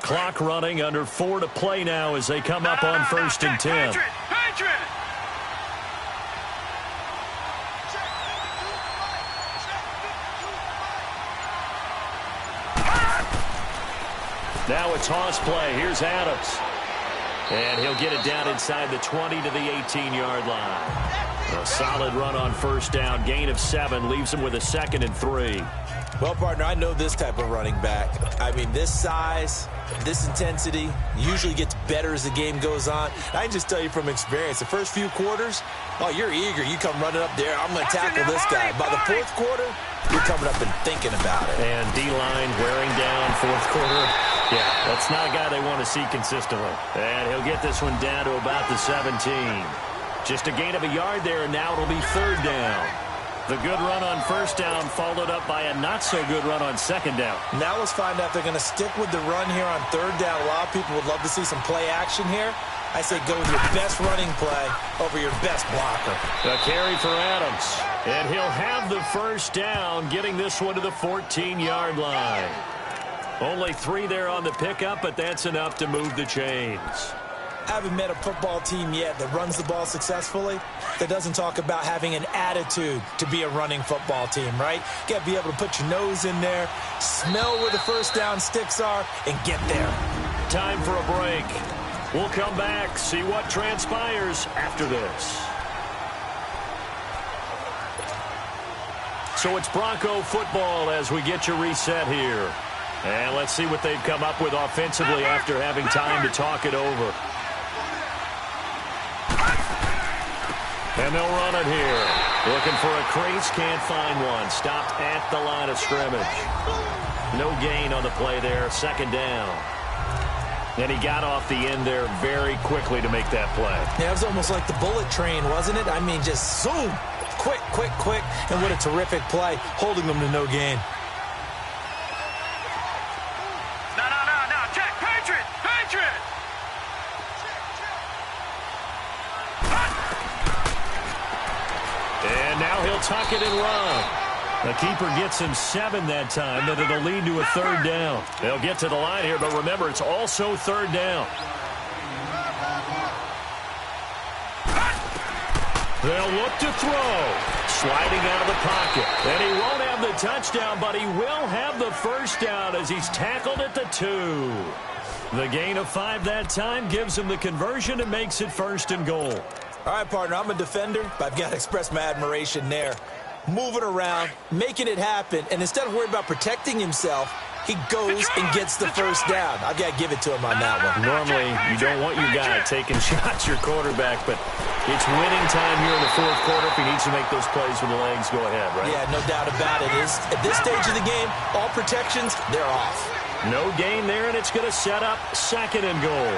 Clock running, under 4 to play now as they come up on 1st and 10. Patriot! Now a toss play. Here's Adams. And he'll get it down inside the 20 to the 18-yard line. A solid run on first down. Gain of 7 leaves him with a 2nd and 3. Well, partner, I know this type of running back. I mean, this size, this intensity usually gets better as the game goes on. I can just tell you from experience, the first few quarters, oh, you're eager. You come running up there. I'm going to tackle this guy. By the 4th quarter, you're coming up and thinking about it. And D-line wearing down 4th quarter. Yeah, that's not a guy they want to see consistently. And he'll get this one down to about the 17. Just a gain of a yard there, and now it'll be 3rd down. The good run on first down followed up by a not-so-good run on 2nd down. Now let's find out if they're going to stick with the run here on 3rd down. A lot of people would love to see some play action here. I say go with your best running play over your best blocker. A carry for Adams. And he'll have the first down, getting this one to the 14-yard line. Only 3 there on the pickup, but that's enough to move the chains. I haven't met a football team yet that runs the ball successfully that doesn't talk about having an attitude to be a running football team, right? You got to be able to put your nose in there, smell where the first down sticks are, and get there. Time for a break. We'll come back, see what transpires after this. So it's Bronco football as we get you reset here. And let's see what they've come up with offensively after having time to talk it over. And they'll run it here. Looking for a crease, can't find one. Stopped at the line of scrimmage. No gain on the play there, 2nd down. And he got off the end there very quickly to make that play. Yeah, it was almost like the bullet train, wasn't it? I mean, just zoom. Quick. And what a terrific play, holding them to no gain. No. Check. Patriot! And now he'll tuck it and run. The keeper gets him 7 that time, but it'll lead to a 3rd down. They'll get to the line here, but remember, it's also 3rd down. They'll look to throw. Sliding out of the pocket. And he won't have the touchdown, but he will have the first down as he's tackled at the 2. The gain of 5 that time gives him the conversion and makes it 1st and goal. All right, partner, I'm a defender, but I've got to express my admiration there. Moving around, making it happen, and instead of worrying about protecting himself, he goes and gets the first down. I've got to give it to him on that one. Normally, you don't want your guy taking shots, your quarterback, but it's winning time here in the 4th quarter. If he needs to make those plays with the legs, go ahead, right? Yeah, no doubt about it. At this stage of the game, all protections, they're off. No gain there, and it's going to set up 2nd and goal.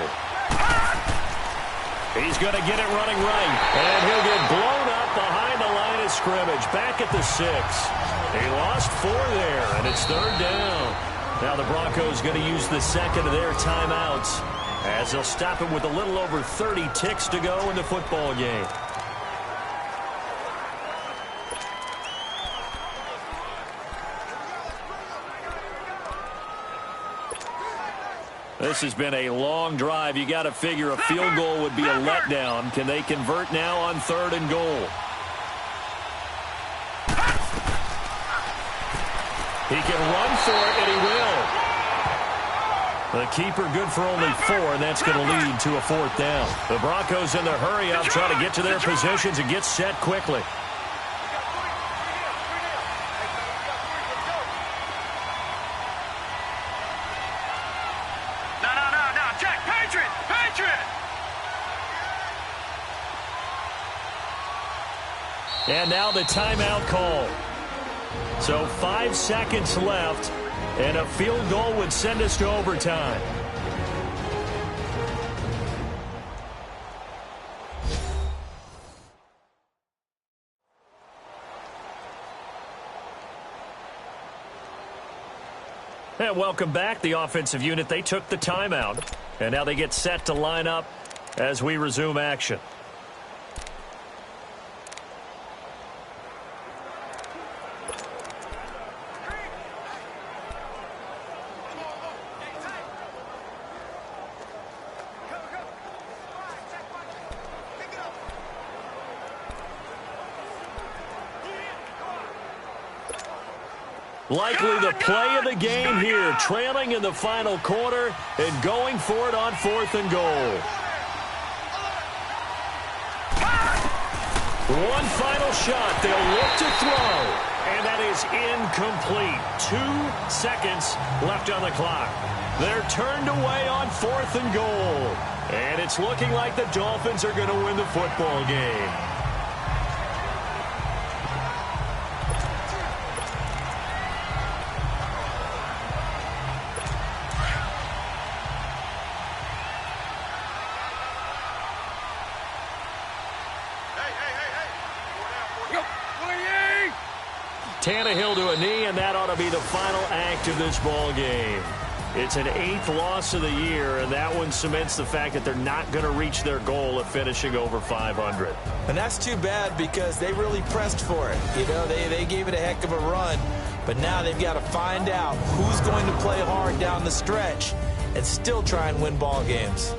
He's going to get it running right, and he'll get blown up behind the line of scrimmage, back at the 6. He lost 4 there, and it's 3rd down. Now the Broncos going to use the 2nd of their timeouts as they'll stop it with a little over 30 ticks to go in the football game. This has been a long drive. You got to figure a field goal would be a letdown. Can they convert now on 3rd and goal? He can run for it, and he will. The keeper good for only 4, and that's going to lead to a 4th down. The Broncos in the hurry-up try to get to their positions and get set quickly. No. Check. Patriot! And now the timeout call. So 5 seconds left, and a field goal would send us to overtime. And welcome back. The offensive unit, they took the timeout, and now they get set to line up as we resume action. Likely the play of the game here, trailing in the final quarter and going for it on 4th and goal. One final shot. They'll look to throw, and that is incomplete. 2 seconds left on the clock. They're turned away on 4th and goal, and it's looking like the Dolphins are going to win the football game. Tannehill to a knee, and that ought to be the final act of this ball game. It's an 8th loss of the year, and that one cements the fact that they're not going to reach their goal of finishing over 500. And that's too bad because they really pressed for it. You know, they gave it a heck of a run, but now they've got to find out who's going to play hard down the stretch and still try and win ball games.